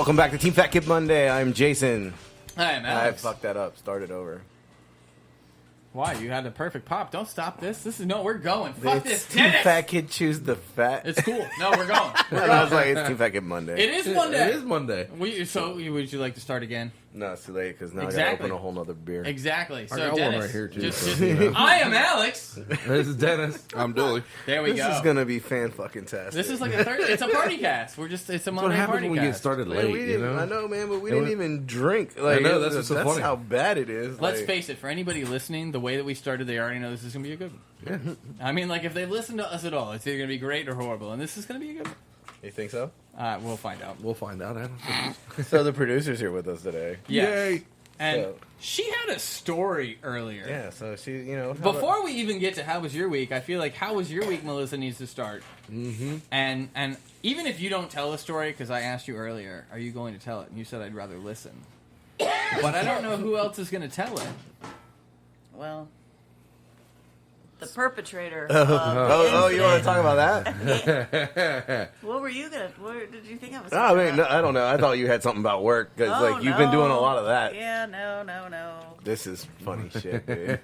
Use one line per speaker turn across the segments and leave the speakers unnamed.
Welcome back to Team Fat Kid Monday. I'm Jason.
Hi, I'm Alex.
I fucked that up. Start it over.
Why? You had a perfect pop. Don't stop this. We're going. Fuck this.
Team Fat Kid Choose the Fat.
It's cool. No, we're going.
I was like, it's Team Fat Kid Monday.
It is Monday.
It is Monday.
Would you like to start again?
No, it's too late because now
Exactly.
I gotta open a whole nother beer.
Exactly.
I
So,
got
Dennis,
one right here, too.
just I am Alex.
This is Dennis. I'm Dooley.
There we
This
go.
is gonna be fan-fucking-tastic.
This is like it's a party cast. It's a
That's what
Monday
happens
party
when we get
cast.
started
Man,
late,
we
you
didn't,
know?
I know, man, but we didn't even drink. Like,
I know, that's what's so
that's
funny.
how bad it is.
Let's
like,
face it, for anybody listening, the way that we started, they already know this is going to be a good one.
Yeah.
I mean, like, if they listen to us at all, it's either going to be great or horrible, and this is going to be a good one.
You think so?
We'll find out.
We'll find out.
So the producer's here with us today.
Yes.
Yay.
And
So-
she had a story earlier.
Yeah, so she, you know...
Before we even get to how was your week, I feel like how was your week, Melissa, needs to start.
Mm-hmm.
And even if you don't tell the story, because I asked you earlier, are you going to tell it? And you said I'd rather listen. But I don't know who else is going to tell it.
Well, the perpetrator.
Oh, you want to talk about that?
What were you gonna? What did you think I was?
Oh, I mean, no, I don't know. I thought you had something about work because,
Oh,
like, you've been doing a
no.
lot of that.
Yeah, no.
This is funny shit, dude.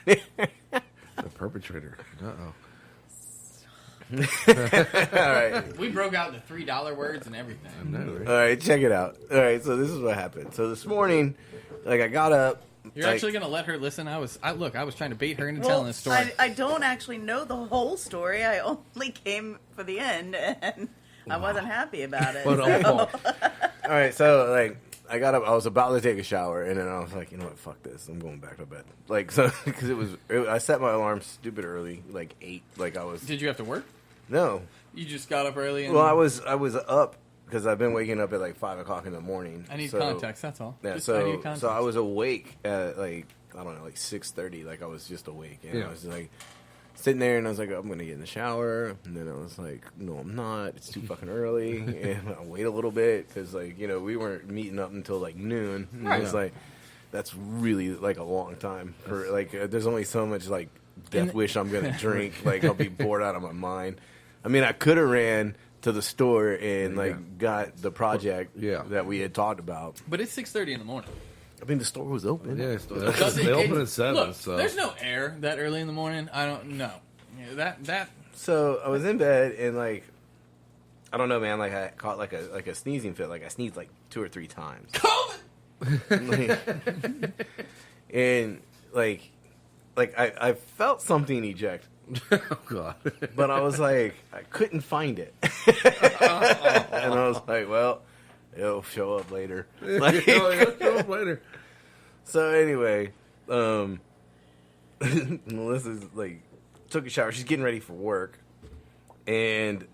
The perpetrator. Uh-oh.
All right.
We broke out the $3 words and everything.
I know, right?
All right, check it out. All right, so this is what happened. So this morning, like, I got up.
You're
like,
actually going to let her listen? I was trying to bait her into
Well,
telling this story.
I don't actually know the whole story. I only came for the end, and I wasn't happy about it.
But
so-
All right, so, like, I got up. I was about to take a shower, and then I was like, you know what? Fuck this. I'm going back to bed. Like, so, because I set my alarm stupid early, like 8. Like, I was.
Did you have to work?
No.
You just got up early and...
Well, I was up because I've been waking up at like 5 o'clock in the morning.
I need
so,
context, that's all.
Yeah,
I need
so
context.
I was awake at like, I don't know, like 6:30. Like, I was just awake, and
Yeah.
I was like sitting there, and I was like, I'm gonna get in the shower, and then I was like, no, I'm not. It's too fucking early, and I'll wait a little bit because, like, you know, we weren't meeting up until like noon. And I was
Yeah.
like, that's really like a long time for like. There's only so much like death wish I'm gonna drink. Like, I'll be bored out of my mind. I mean, I could have ran to the store and like got the project that we had talked about.
But it's 6:30 in the morning.
I mean, the store was open.
Yeah,
Does
they open at 7,
look,
so...
there's no air that early in the morning. I don't know. Yeah, that
So I was in bed and like, I don't know, man. Like, I caught like a sneezing fit. Like, I sneezed like 2 or 3 times.
COVID.
And like I felt something eject,
Oh, God.
but I was like, I couldn't find it, and I was like, well, it'll show up later. Like,
It'll show up later.
so anyway, Melissa's like took a shower. She's getting ready for work, and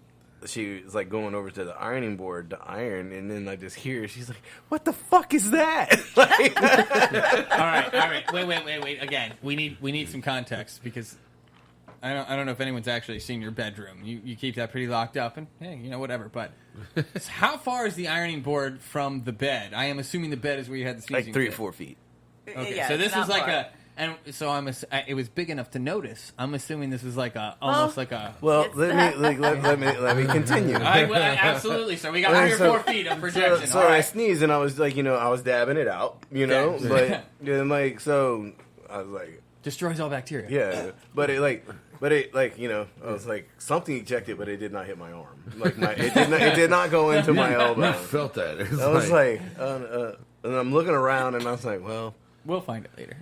she was like going over to the ironing board to iron, and then I just hear she's like, "What the fuck is that?" Like,
all right. Wait. Again, we need some context because I don't know if anyone's actually seen your bedroom. You keep that pretty locked up, and hey, you know, whatever. But how far is the ironing board from the bed? I am assuming the bed is where you had the sneezing
like 3 or
fit.
4 feet.
Okay,
Yeah,
so
it's
this
not
was like
far.
it was big enough to notice. I'm assuming this was like almost like a.
Well,
It's
let me continue.
Absolutely, sir. We got 3 or 4 feet of projection.
So
all
I
right.
sneezed and I was like, you know, I was dabbing it out, you know,
Okay.
but then like, so I was like,
Destroys all bacteria.
yeah, but it like, you know, I was like, something ejected, but it did not hit my arm. Like it did not go into my
I
elbow.
felt that. It
I was like, and I'm looking around and I was like, well,
We'll find it later.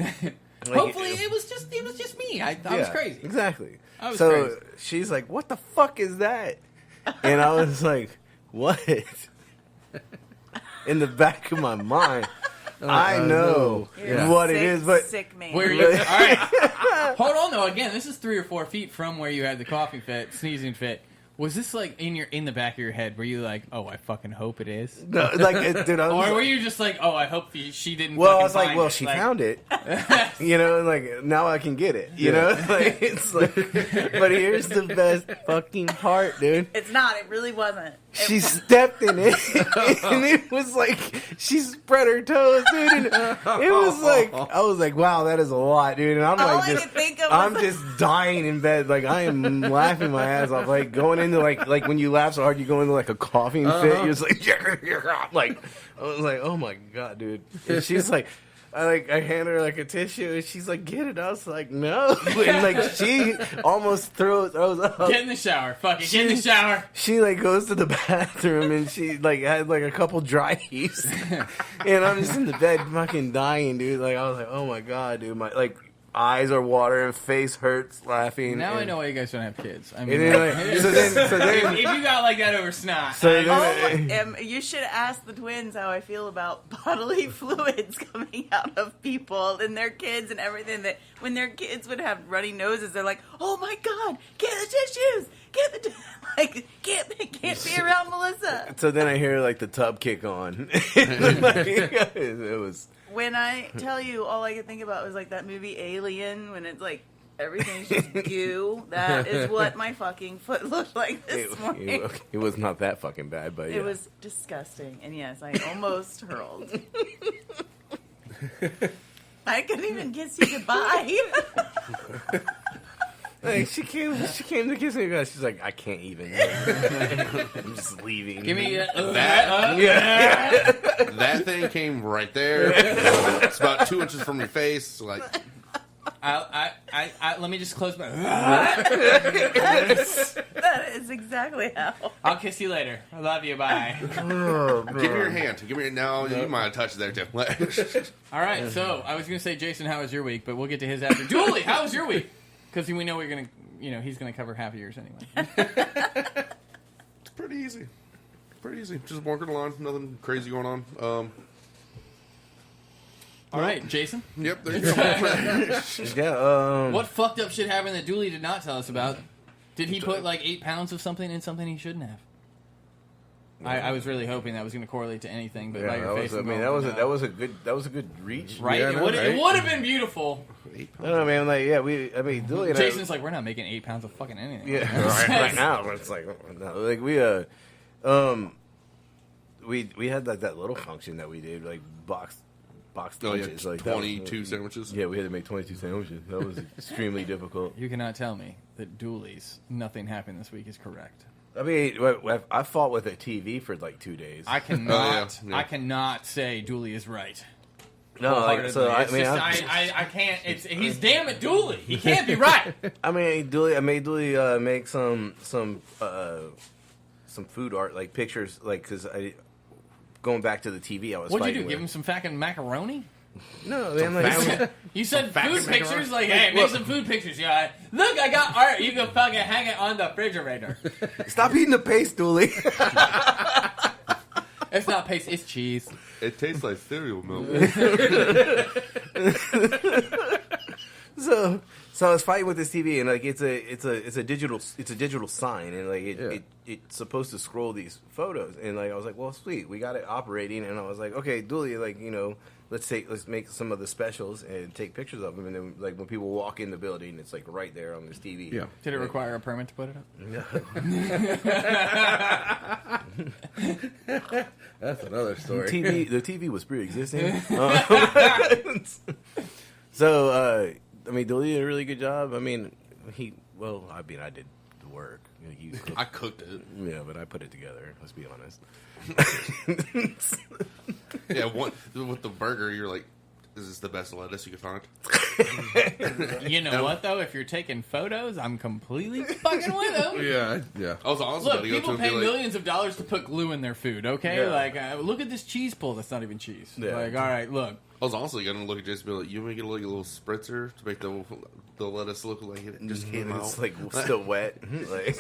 like,
Hopefully, it was just me. I was
yeah,
crazy.
Exactly.
I was
so
crazy.
she's like, what the fuck is that? And I was like, what? In the back of my mind, I know
You're
what
sick,
it is, but
sick man.
Where you? All right. Hold on, though. Again, this is 3 or 4 feet from where you had the coughing fit, sneezing fit. Was this like in the back of your head? Were you like, oh, I fucking hope it is?
no, like, dude, I was,
Or were you just like, oh, I hope she didn't?
well,
fucking
I was like,
find
well,
it.
she
Like,
found it, you know, like now I can get it, you know, like it's like, but here's the best fucking part, dude.
It's not. It really wasn't.
She stepped in it, and it was like she spread her toes, dude. And it was like I was like, "Wow, that is a lot, dude." And I'm
All
like,
I
just,
could think of
I'm
was
just dying in bed, like I am laughing my ass off, like going into like when you laugh so hard, you go into like a coughing fit. You're just like, I was like, oh my god, dude. And she's like. I hand her like a tissue and she's like, get it. I was like, no. And like she almost throws up.
Get in the shower. Fuck it. Get in the shower.
She like goes to the bathroom and she like had like a couple dry heaves. And I'm just in the bed fucking dying, dude. Like I was like, oh my god, dude. My like eyes are watering, face hurts laughing.
Now
and,
I know why you guys don't have kids. I mean,
and then, like, so then
if you got like that over snot,
So then-
you should ask the twins how I feel about bodily fluids coming out of people and their kids and everything. That when their kids would have runny noses, they're like, "Oh my god, get the tissues, get the like can't be around Melissa."
So then I hear like the tub kick on. It was.
When I tell you, all I could think about was like that movie Alien, when it's like everything's just goo. That is what my fucking foot looked like this morning.
It was not that fucking bad, but yeah.
It was disgusting, and yes, I almost hurled. I couldn't even kiss you goodbye.
Like, she came to kiss me. She's like, I can't even. I'm just leaving.
give me
That thing came right there. It's about 2 inches from your face. Like,
let me just close my.
That is exactly how.
I'll kiss you later. I love you. Bye.
give me your hand. Give me. No, you might have touched it there too.
All right. So I was gonna say, Jason, how was your week? But we'll get to his after. Julie, how was your week? Because we know he's gonna cover half of yours anyway.
It's pretty easy. Just working along. Nothing crazy going on.
All right, Jason.
Yep. There you go.
Yeah.
What fucked up shit happened that Dooley did not tell us about? Did he put like 8 pounds of something in something he shouldn't have? I was really hoping that was going to correlate to anything, but by your face,
that was a good reach,
right?
Yeah,
It would have been beautiful.
No, man, like Dooley and
Jason's like, we're not making 8 pounds of fucking anything.
yeah, right now it's like no, like we had like that little function that we did, like box lunches, like
22 sandwiches.
Yeah, we had to make 22 sandwiches. That was extremely difficult.
You cannot tell me that Dooley's nothing happened this week is correct.
I mean, I fought with a TV for like 2 days.
I cannot.
Yeah.
I cannot say Dooley is right.
No, like, so I mean,
I can't. He's damn it, Dooley. He can't be right.
I made Dooley make some food art, like pictures, like because going back to the TV, I was.
What'd you do?
with.
Give him some fucking macaroni?
No, man, like,
You said food
macaroni.
pictures? Like, hey, make some food pictures. Yeah, look, I got art. You can fucking hang it on the refrigerator.
stop eating the paste, Dooley.
It's not paste, it's cheese.
It tastes like cereal milk.
So I was fighting with this TV, and like it's a digital sign, and like it's supposed to scroll these photos, and like I was like, well, sweet, we got it operating, and I was like, okay, Dooley, like let's make some of the specials and take pictures of them, and then like when people walk in the building, it's like right there on this TV.
Yeah.
Did it require a permit to put it up?
That's another story.
The TV was pre-existing. So I mean, Dooley did a really good job. I mean, I did the work.
I cooked it.
Yeah, but I put it together. Let's be honest.
Yeah, with the burger, you're like, is this the best lettuce you could find?
You know what, though? If you're taking photos, I'm completely fucking with them.
Yeah. I was honestly
Look,
about to go to
people
him and
pay
be like,
millions of dollars to put glue in their food, okay?
Yeah.
Like, look at this cheese pull that's not even cheese.
Yeah.
Like, all right, look.
I was honestly going to look at Jason and be like, you make it like a little spritzer to make the lettuce look like it just came out.
It's like still wet. Like,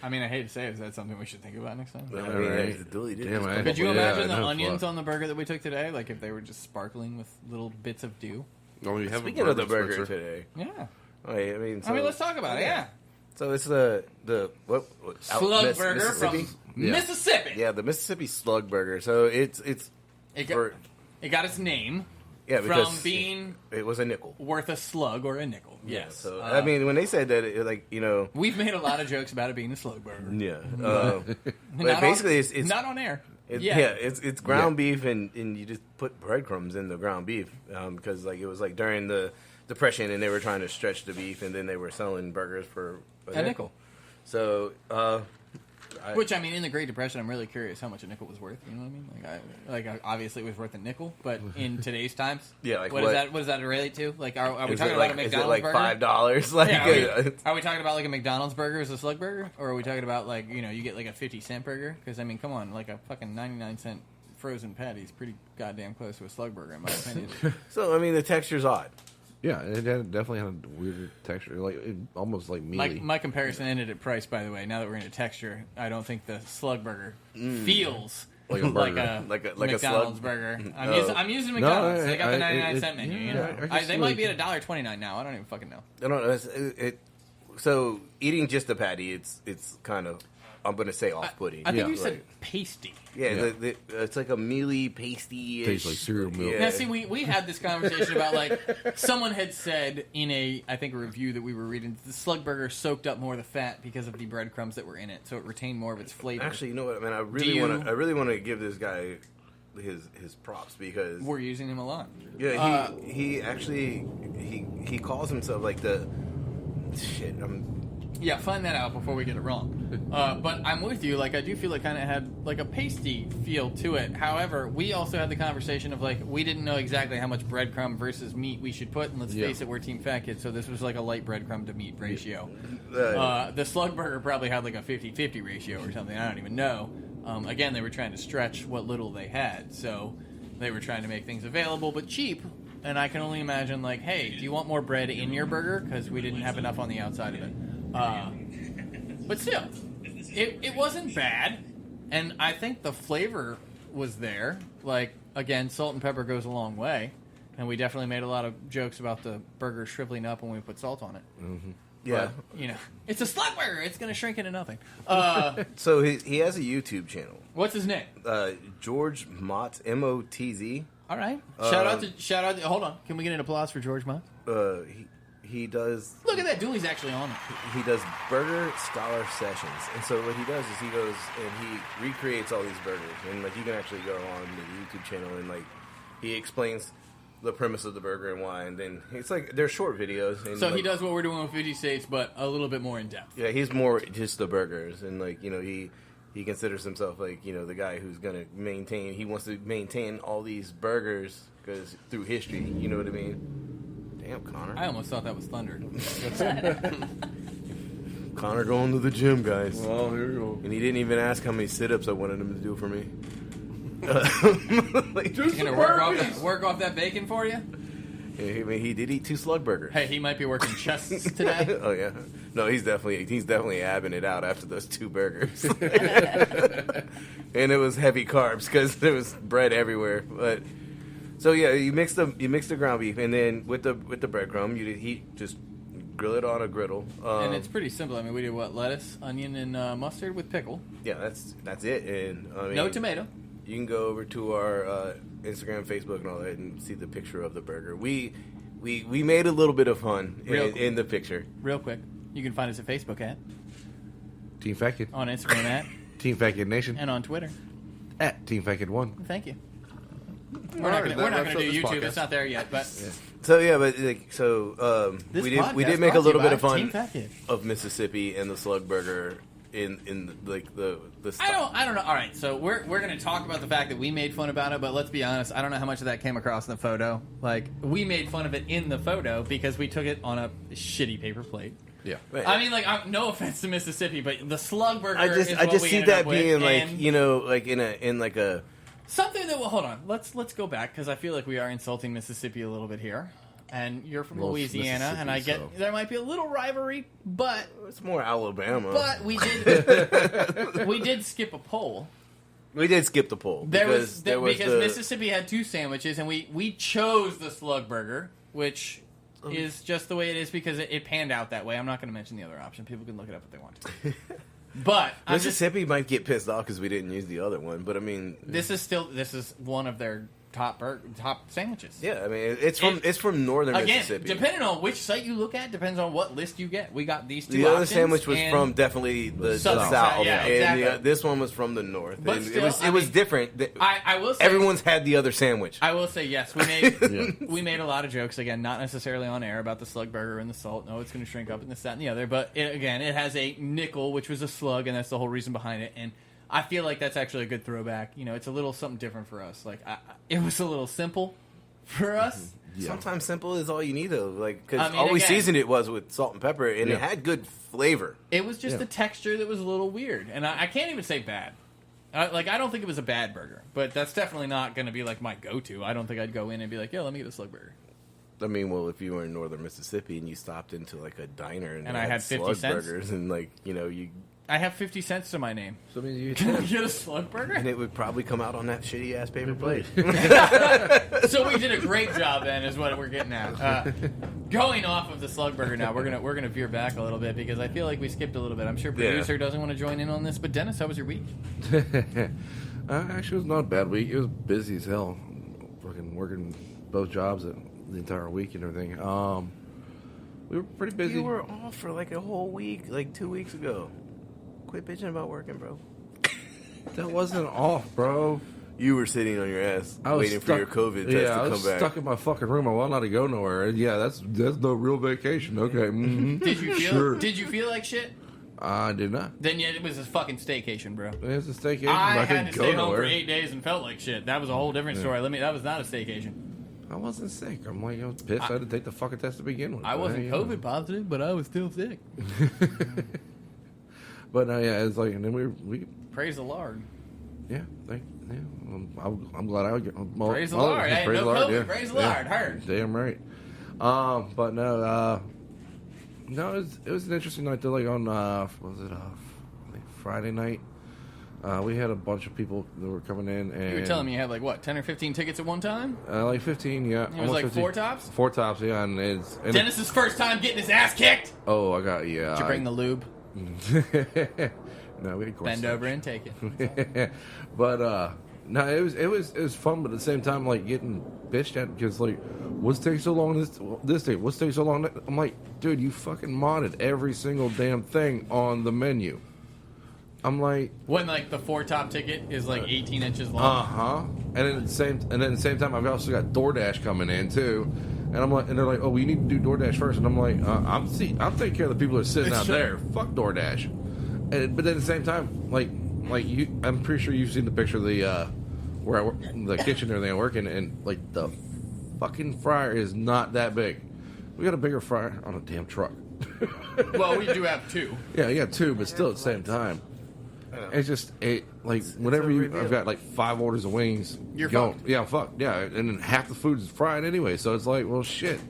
I mean, I hate to say it, is that something we should think about next time?
I mean,
Right.
Dooley did.
Damn,
just
I-
come
Could
up
you
with-
imagine the
no
onions
fluff.
on the burger that we took today? Like, if they were just sparkling with little bits of dew?
Oh, you have
Speaking
a
of the burger
spritzer.
today,
Yeah.
I mean,
Let's talk about it, yeah.
So it's the what
Slug burger from
Mississippi?
Mississippi.
Yeah, the Mississippi Slug Burger. So it's
It
for
got its name
yeah
from
because
being
it was a nickel.
worth a slug or a nickel. Yes.
So I mean, when they said that,
We've made a lot of jokes about it being a slug burger.
yeah.
Not
But basically,
on,
it's
not on air.
it's ground beef, and you just put breadcrumbs in the ground beef because like it was like during the Depression, and they were trying to stretch the beef, and then they were selling burgers for
A nickel.
So,
Which, I mean, in the Great Depression, I'm really curious how much a nickel was worth. You know what I mean? Like obviously it was worth a nickel, but in today's times,
yeah, like
what does that relate to? Like, are we talking about a McDonald's
is it like
burger?
$5? Like,
Yeah, are we talking about like a McDonald's burger as a slug burger, or are we talking about like you get like a 50-cent burger? Because I mean, come on, like a fucking 99-cent frozen patty is pretty goddamn close to a slug burger in my opinion.
So I mean, the texture's odd.
Yeah, it definitely had a weird texture, like almost like mealy.
My comparison ended at price, by the way. Now that we're into texture, I don't think the slug burger feels
like a burger.
like a
McDonald's
slug
burger. I'm using McDonald's. They got the 99-cent menu. You know,
I
they might be at $1.29 now. I don't even fucking know.
I don't know. So eating just a patty, it's kind of, I'm going to say off-putting.
I think you
like,
said pasty.
Yeah, it's like a mealy, pasty.
Tastes like cereal milk.
Yeah.
Now, see, we had this conversation about, like, someone had said in a review that we were reading, the slug burger soaked up more of the fat because of the breadcrumbs that were in it, so it retained more of its flavor.
Actually, you know what? I mean, I really want to give this guy his props because
we're using him a lot.
Yeah, he actually he calls himself like the shit.
Yeah, find that out before we get it wrong. But I'm with you. Like, I do feel it kind of had like a pasty feel to it. However, we also had the conversation of like we didn't know exactly how much breadcrumb versus meat we should put, and let's face it, we're Team Fat Kids, so this was like a light breadcrumb to meat ratio. The slug burger probably had like a 50-50 ratio or something. I don't even know. Again, they were trying to stretch what little they had, so they were trying to make things available but cheap. And I can only imagine, like, hey, do you want more bread in your burger? Because we didn't have enough on the outside of it. But still, it wasn't bad, and I think the flavor was there. Like, again, salt and pepper goes a long way, and we definitely made a lot of jokes about the burger shriveling up when we put salt on it.
Mm-hmm. Yeah.
But, you know, it's a slug burger. It's going to shrink into nothing.
So he has a YouTube channel.
What's his name?
George Motz, Motz.
All right. Shout out. Hold on. Can we get an applause for George Motz?
He does.
Look at that. Dooley's actually on it.
He does burger scholar sessions, and so what he does is he goes and he recreates all these burgers, and like you can actually go on the YouTube channel and like he explains the premise of the burger and why, and then it's like they're short videos. And
so
like,
he does what we're doing with 50 States, but a little bit more in depth.
Yeah, he's more just the burgers, and like he considers himself like the guy who's gonna maintain. He wants to maintain all these burgers because through history, you know what I mean. Damn, Connor.
I almost thought that was thunder.
Connor going to the gym, guys.
Well, here we go.
And he didn't even ask how many sit-ups I wanted him to do for me. Like,
He's gonna work off that bacon for you?
I mean, he did eat 2 slug burgers.
Hey, he might be working chests today.
Oh yeah, no, he's definitely abbing it out after those 2 burgers. And it was heavy carbs because there was bread everywhere. But so yeah, you mix the ground beef, and then with the breadcrumb, he just grill it on a griddle.
And it's pretty simple. I mean, we did lettuce, onion, and mustard with pickle.
Yeah, that's it. And I mean,
no tomato.
You can go over to our Instagram, Facebook, and all that, and see the picture of the burger. We made a little bit of fun in the picture.
Real quick, you can find us at Facebook at
Team Fat Kid.
On Instagram at
Team Fat Kid Nation.
And on Twitter
at Team Fat Kid 1.
Thank you. We're not going to do YouTube.
Podcast.
It's not there yet, but
So yeah, but we did make a little bit of fun of Mississippi and the slug burger in like the style.
I don't know. All right, so we're going to talk about the fact that we made fun about it, but let's be honest, I don't know how much of that came across in the photo. Like, we made fun of it in the photo because we took it on a shitty paper plate.
Yeah.
Right.
I mean, like, no offense to Mississippi, but the slug burger
I
is
just
what we
see
ended
that
up with,
being like
and
like in like a
something that. Well, hold on. Let's go back because I feel like we are insulting Mississippi a little bit here. And you're from
Well,
Louisiana, and I get there might be a little rivalry, but
it's more Alabama.
But we did skip a poll.
We did skip the poll
Because Mississippi had 2 sandwiches, and we chose the slug burger, which is just the way it is because it panned out that way. I'm not going to mention the other option. People can look it up if they want to. But
Mississippi might get pissed off because we didn't use the other one. But I mean,
this is one of their top sandwiches.
Yeah, I mean, it's from northern
Again,
Mississippi.
depending on which site you look at, depends on what list you get. We got these two
The other
options,
sandwich was
and
from definitely the
Southern
south,
side, yeah,
and
exactly.
this one was from the north.
But
And
still,
it was different.
I will say,
Everyone's had the other sandwich.
I will say yes. We made we made a lot of jokes, again, not necessarily on air, about the slug burger and the salt. No, it's going to shrink up and this, that, and the other. But it has a nickel, which was a slug, and that's the whole reason behind it. And I feel like that's actually a good throwback. You know, it's a little something different for us. Like it was a little simple for us.
Yeah.
Sometimes simple is all you need, though. Like, because
I mean,
all we
again-
seasoned it was with salt and pepper, and it had good flavor.
It was just the texture that was a little weird, and I can't even say bad. I don't think it was a bad burger, but that's definitely not going to be like my go-to. I don't think I'd go in and be like, "Yo, let me get a slug burger."
I mean, well, if you were in northern Mississippi and you stopped into like a diner and,
And
they
I had 50
slug
cents?
burgers, and like you.
I have 50 cents to my name.
So I mean, you
Can we get a slug burger?
And it would probably come out on that shitty ass paper plate.
So we did a great job then, is what we're getting at. Going off of the slug burger now, we're gonna veer back a little bit because I feel like we skipped a little bit. I'm sure producer doesn't want to join in on this, but Dennis, how was your week?
Actually, it was not a bad week. It was busy as hell. Fucking working both jobs the entire week and everything. We were pretty busy.
You were off for like a whole week, like 2 weeks ago. Quit bitching about working, bro.
That wasn't off, bro.
You were sitting on your ass waiting for your COVID test to
I
come
was
back.
stuck in my fucking room. I wasn't allowed to go nowhere. Yeah, that's no real vacation. Okay. Mm-hmm.
Did you feel like shit?
I did not.
Then yeah, it was a fucking staycation, bro.
It's a staycation.
I had
couldn't
to
go
stay home
nowhere.
for 8 days and felt like shit. That was a whole different story. That was not a staycation.
I wasn't sick. I'm like, I was pissed. I had to take the fucking test to begin with.
I
But,
wasn't
hey,
COVID positive, but I was still sick.
But yeah, it's like, and then we
Praise the Lord.
yeah, I'm glad I get.
Praise the Lord. Hey,
praise
no
the Lord,
COVID.
yeah.
Praise the
Yeah.
Lord. Heard.
Damn right. But no, it was an interesting night. Though, like on was it I think Friday night? We had a bunch of people that were coming in, and
You were telling me you had like what, 10 or 15 tickets at one time?
like 15, yeah.
It was
almost
like
15.
4 tops?
4 tops, yeah. And
Dennis's first time getting his ass kicked.
oh, I got yeah.
Did you bring the lube?
No, we had
Bend over and take it.
But no, it was fun, but at the same time, like getting bitched at because like, what's taking so long this day? What's taking so long? I'm like, dude, you fucking modded every single damn thing on the menu. I'm like,
When like the 4 top ticket is like 18 inches long.
and then at the same time, I've also got DoorDash coming in too. And I'm like, and they're like, oh, well, you need to do DoorDash first. And I'm like, I'm taking care of the people that are sitting out there. Fuck DoorDash. But then at the same time, like you, I'm pretty sure you've seen the picture of the where I work, the kitchen and everything I work in, and like the fucking fryer is not that big. We got a bigger fryer on a damn truck.
Well, we do have 2.
Yeah, 2, but still at the same time. It's just like whenever I've got like 5 orders of wings.
You're
going,
fucked.
Yeah, I'm fucked. Yeah, and then half the food is fried anyway, so it's like, well, shit.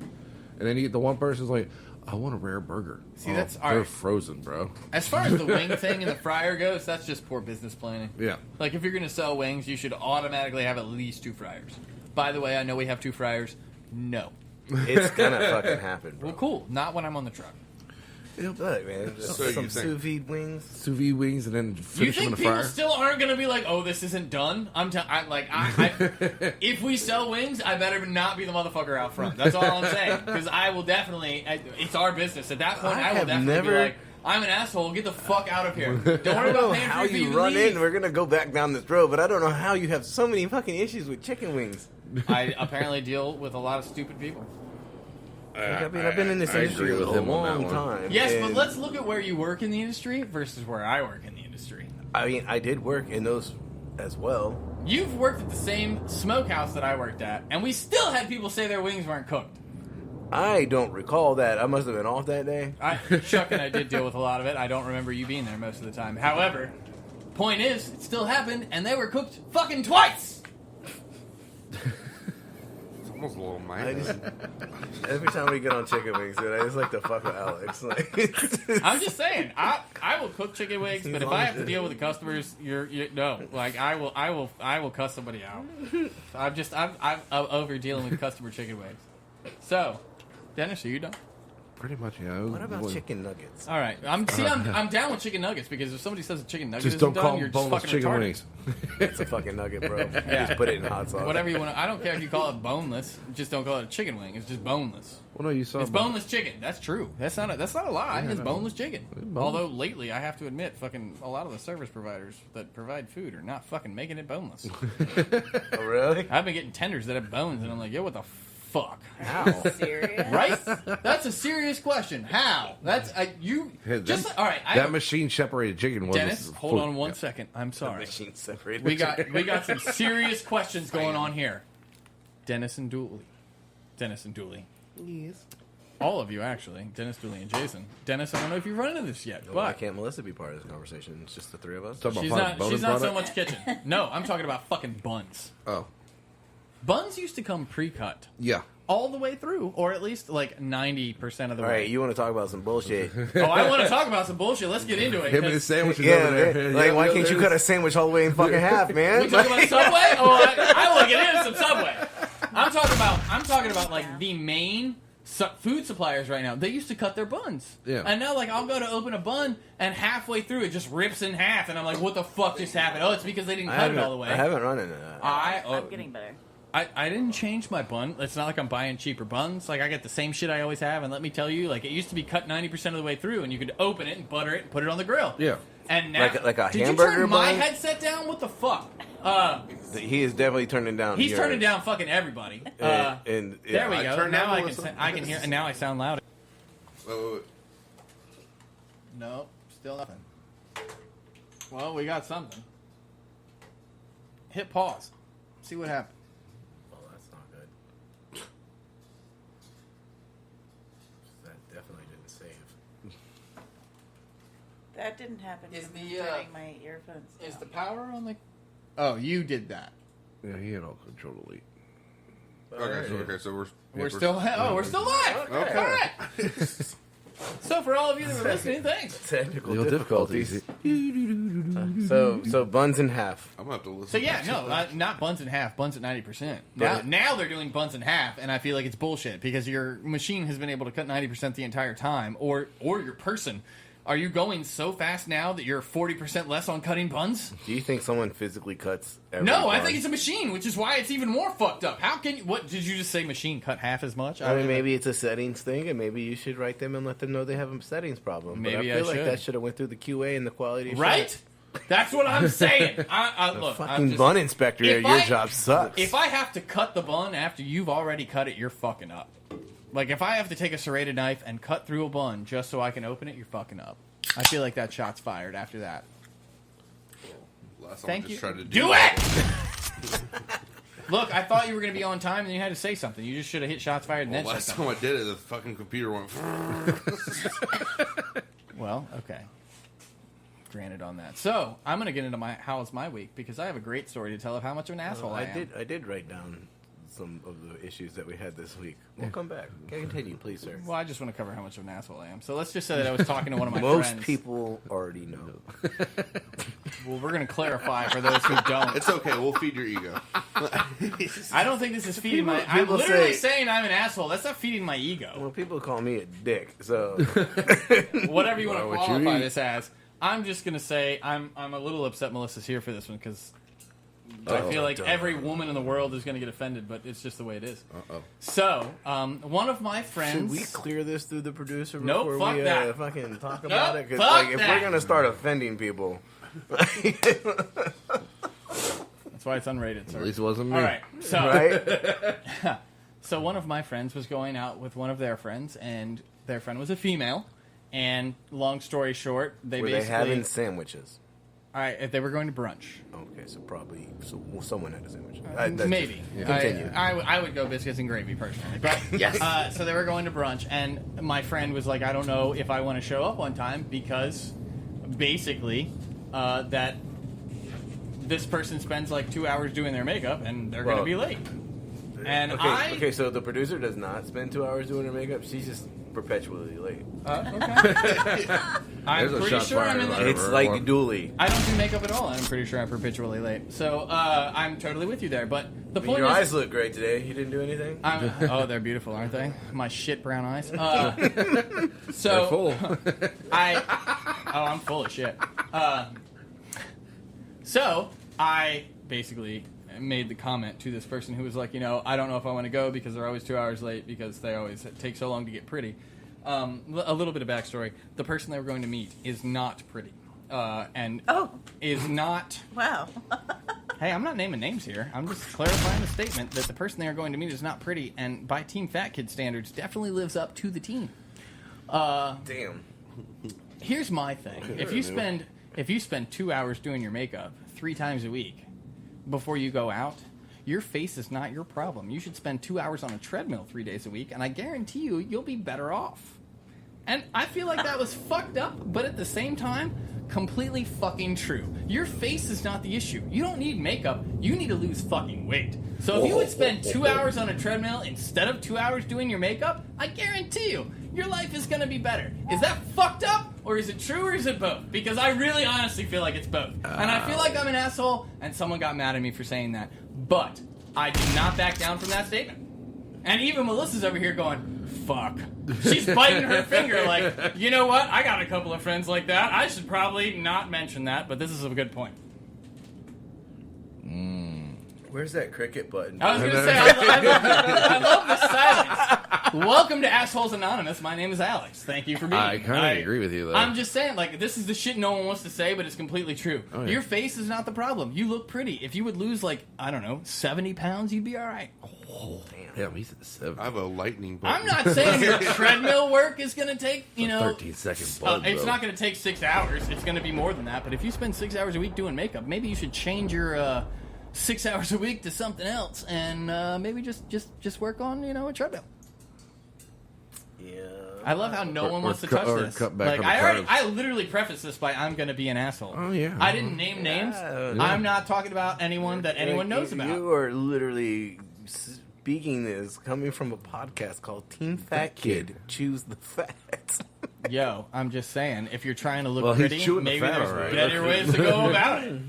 And then you get the one person's like, I want a rare burger.
See, that's
they're
alright.
frozen, bro.
As far as the wing thing and the fryer goes, that's just poor business planning.
Yeah.
Like, if you're going to sell wings, you should automatically have at least 2 fryers. By the way, I know we have 2 fryers. No.
It's gonna fucking happen, bro.
Well, cool. Not when I'm on the truck.
Look, man, just
So
some
you think-
sous vide wings.
Sous vide wings and then
You
finish them in
think
the
people
fryer.
still aren't going to be like, oh, this isn't done? If we sell wings, I better not be the motherfucker out front. That's all I'm saying. Because I will definitely, it's our business. At that point, I will
have
definitely be
never-
like, I'm an asshole. Get the fuck out of here. Don't worry
I don't
about
know
paying
how
for it if
you
you
run
leave.
in. We're gonna go back down this road, but I don't know how you have so many fucking issues with chicken wings.
I apparently deal with a lot of stupid people.
I've been in this
I
industry
agree
a
with him on that
long
one.
time.
Yes, but
and,
let's look at where you work in the industry versus where I work in the industry.
I mean, I did work in those as well.
You've worked at the same smokehouse that I worked at, and we still had people say their wings weren't cooked.
I don't recall that. I must have been off that day.
Chuck and I did deal with a lot of it. I don't remember you being there most of the time. However, point is, it still happened, and they were cooked fucking twice!
It's almost a little
I
mind.
just, every time we get on chicken wings, dude, I just like to fuck with Alex. Like,
I'm just saying, I will cook chicken wings, but if I have to deal with the customers, I will cuss somebody out. I'm over dealing with customer chicken wings. So, Dennis, are you done?
Pretty much, yeah.
What about chicken nuggets?
All right, I'm down with chicken nuggets because if somebody says a chicken nugget
Just
isn't
don't call
done, you're
them
just
boneless
fucking
chicken
retarded.
wings.
It's a fucking nugget, bro.
Yeah.
Just put it in hot sauce.
Whatever you want to. I don't care if you call it boneless. Just don't call it a chicken wing. It's just boneless.
Well, no, you saw
It's boneless chicken. That's true. That's not a lie.
Yeah,
It's
no.
boneless chicken.
Boneless.
Although lately, I have to admit, fucking a lot of the service providers that provide food are not fucking making it boneless.
Oh, really?
I've been getting tenders that have bones, and I'm like, yo, what the fuck?
How?
Serious?
Right? That's a serious question. How? That's you.
Hey,
Just all right.
that machine separated chicken was
Dennis, hold on one second. I'm sorry.
Machine separated.
We got some serious questions going on here. Dennis and Dooley.
Yes.
All of you, actually. Dennis, Dooley, and Jason. Dennis, I don't know if you've run into this yet,
Why
but
can't Melissa be part of this conversation? It's just the three of us.
Talk about
she's
fucking
not.
bonus
She's not so
product?
much kitchen. No, I'm talking about fucking buns.
Oh,
Buns used to come pre-cut
yeah.
all the way through, or at least like 90% of the
All
way.
right, you want to talk about some bullshit?
Oh, I want to talk about some bullshit. Let's get into it.
Him and
'cause-
his sandwiches
Yeah,
over there.
man. Like, why can't you cut a sandwich all the way in fucking half, man?
We talking about Subway? Oh, I want to get into some Subway. I'm talking about like the main food suppliers right now. They used to cut their buns.
Yeah.
And now, like, I'll go to open a bun, and halfway through it just rips in half, and I'm like, what the fuck just happened? Oh, it's because they didn't cut it all the way.
I haven't run into that.
I'm getting better.
I didn't change my bun. It's not like I'm buying cheaper buns. Like, I get the same shit I always have, and let me tell you, like, it used to be cut 90% of the way through, and you could open it and butter it and put it on the grill.
Yeah.
And now,
Like a
did
hamburger
you turn my
bun?
headset down? What the fuck?
He is definitely turning down.
He's
yours.
turning down fucking everybody.
And
There we
I
go.
turned
Now
down
I
Melissa.
can hear, and now I sound loud.
Wait.
No, still nothing. Well, we got something. Hit pause. See what happens.
Oh, that's not good. That definitely didn't save.
That didn't happen.
Is
from
the,
me turning my earphones
Is
down.
the power on the... Oh, you did that.
Yeah, he had all control delete.
Okay, so
We're still... Oh, we're still live!
Okay.
All right. So for all of you that were listening, thanks.
Technical
Little
difficulties.
difficulties.
So buns in half.
I'm gonna have to listen.
So yeah, no, not buns in half, buns at 90%. Now they're doing buns in half, and I feel like it's bullshit because your machine has been able to cut 90% the entire time, or your person. Are you going so fast now that you're 40% less on cutting buns?
Do you think someone physically cuts every
No, I
bun?
think it's a machine, which is why it's even more fucked up. How can you... What, did you just say machine cut half as much?
I mean, maybe it's a settings thing, and maybe you should write them and let them know they have a settings problem.
Maybe
but I
I
feel like
should.
that should have went through the QA and the quality assurance.
Right? That's what I'm saying. Look, I'm
Fucking
just...
bun inspector
If
at your
I-
job sucks.
If I have to cut the bun after you've already cut it, you're fucking up. Like, if I have to take a serrated knife and cut through a bun just so I can open it, you're fucking up. I feel like that shot's fired after that.
Last time
Thank
I just
you.
tried to
Do it! Look, I thought you were going to be on time and you had to say something. You just should have hit shots fired and
Well,
then
last
said
time
something.
I did it, the fucking computer went.
Well, okay. Granted on that. So, I'm going to get into how was my week because I have a great story to tell of how much of an asshole I am.
I did write down some of the issues that we had this week. We'll come back. Continue, please, sir.
Well, I just want to cover how much of an asshole I am. So let's just say that I was talking to one of my
Most
friends.
people already know.
Well, we're going to clarify for those who don't.
It's okay. We'll feed your ego.
I don't think this is feeding my... I'm
people
literally
say-
saying I'm an asshole. That's not feeding my ego.
Well, people call me a dick, so
Whatever you want to
What you
qualify
eat.
this as. I'm just going to say I'm a little upset Melissa's here for this one because I feel like every woman in the world is going to get offended, but it's just the way it is.
Uh-oh.
So, one of my friends...
should we clear this through the producer
Nope,
before
fuck
we
that.
fucking talk about it? 'Cause,
fuck
like, if
that.
we're gonna start offending people,
That's why it's unrated, sir.
At least it wasn't me.
All right, so...
right?
So one of my friends was going out with one of their friends, and their friend was a female. And long story short, they
Were
basically...
they having sandwiches?
All right, they were going to brunch.
Okay, so probably someone had a sandwich.
Maybe.
Continue.
I would go biscuits and gravy personally. But yes. So they were going to brunch, and my friend was like, I don't know if I want to show up on time because basically that this person spends like 2 hours doing their makeup, and they're going to
Well,
be late. And
Okay, so the producer does not spend 2 hours doing her makeup. She just perpetually late.
Okay. I'm
There's a
pretty
shot
sure I'm
fired
in
right
the...
It's like Dooley.
I don't do makeup at all. I'm pretty sure I'm perpetually late. So I'm totally with you there. But the point
Your
is,
eyes look great today. You didn't do anything?
oh, they're beautiful, aren't they? My shit brown eyes.
They're
So
full.
I'm full of shit. So I basically made the comment to this person who was like, I don't know if I want to go because they're always 2 hours late because they always take so long to get pretty. A little bit of backstory. The person they were going to meet is not pretty. And is not...
Wow.
Hey, I'm not naming names here. I'm just clarifying the statement that the person they are going to meet is not pretty, and by Team Fat Kid standards, definitely lives up to the team.
Damn.
Here's my thing: if you spend 2 hours doing your makeup 3 times a week before you go out, your face is not your problem. You should spend 2 hours on a treadmill 3 days a week, and I guarantee you'll be better off. And I feel like that was fucked up, but at the same time, completely fucking true. Your face is not the issue. You don't need makeup. You need to lose fucking weight. So if you would spend 2 hours on a treadmill instead of 2 hours doing your makeup, I guarantee you, your life is going to be better. Is that fucked up, or is it true, or is it both? Because I really honestly feel like it's both. And I feel like I'm an asshole, and someone got mad at me for saying that. But I did not back down from that statement. And even Melissa's over here going, fuck. She's biting her finger like, you know what? I got a couple of friends like that. I should probably not mention that, but this is a good point.
Where's that cricket button?
I was going to say, I love the silence. Welcome to Assholes Anonymous. My name is Alex. Thank you for being here.
I kind of agree with you, though.
I'm just saying, like, this is the shit no one wants to say, but it's completely true.
Oh, yeah.
Your face is not the problem. You look pretty. If you would lose, like, I don't know, 70 pounds, you'd be all right.
Oh, damn, he's at 7.
I have a lightning bolt.
I'm not saying your treadmill work is going to take,
13-second bulb,
it's not going to take 6 hours. It's going to be more than that. But if you spend 6 hours a week doing makeup, maybe you should change your 6 hours a week to something else, and maybe just work on a treadmill.
Yeah.
I love how no one wants to
cut-
touch
or
this.
cut back
Like
on the carbs.
I literally prefaced this by I'm going to be an asshole.
Oh, yeah.
I didn't name names.
Yeah.
I'm not talking about anyone that anyone knows about.
You are literally speaking this coming from a podcast called Team Fat Kid. Choose the fat.
Yo, I'm just saying, if you're trying to look
Well, he's
pretty,
chewing the
maybe
fat,
there's
all right.
better ways to go about it.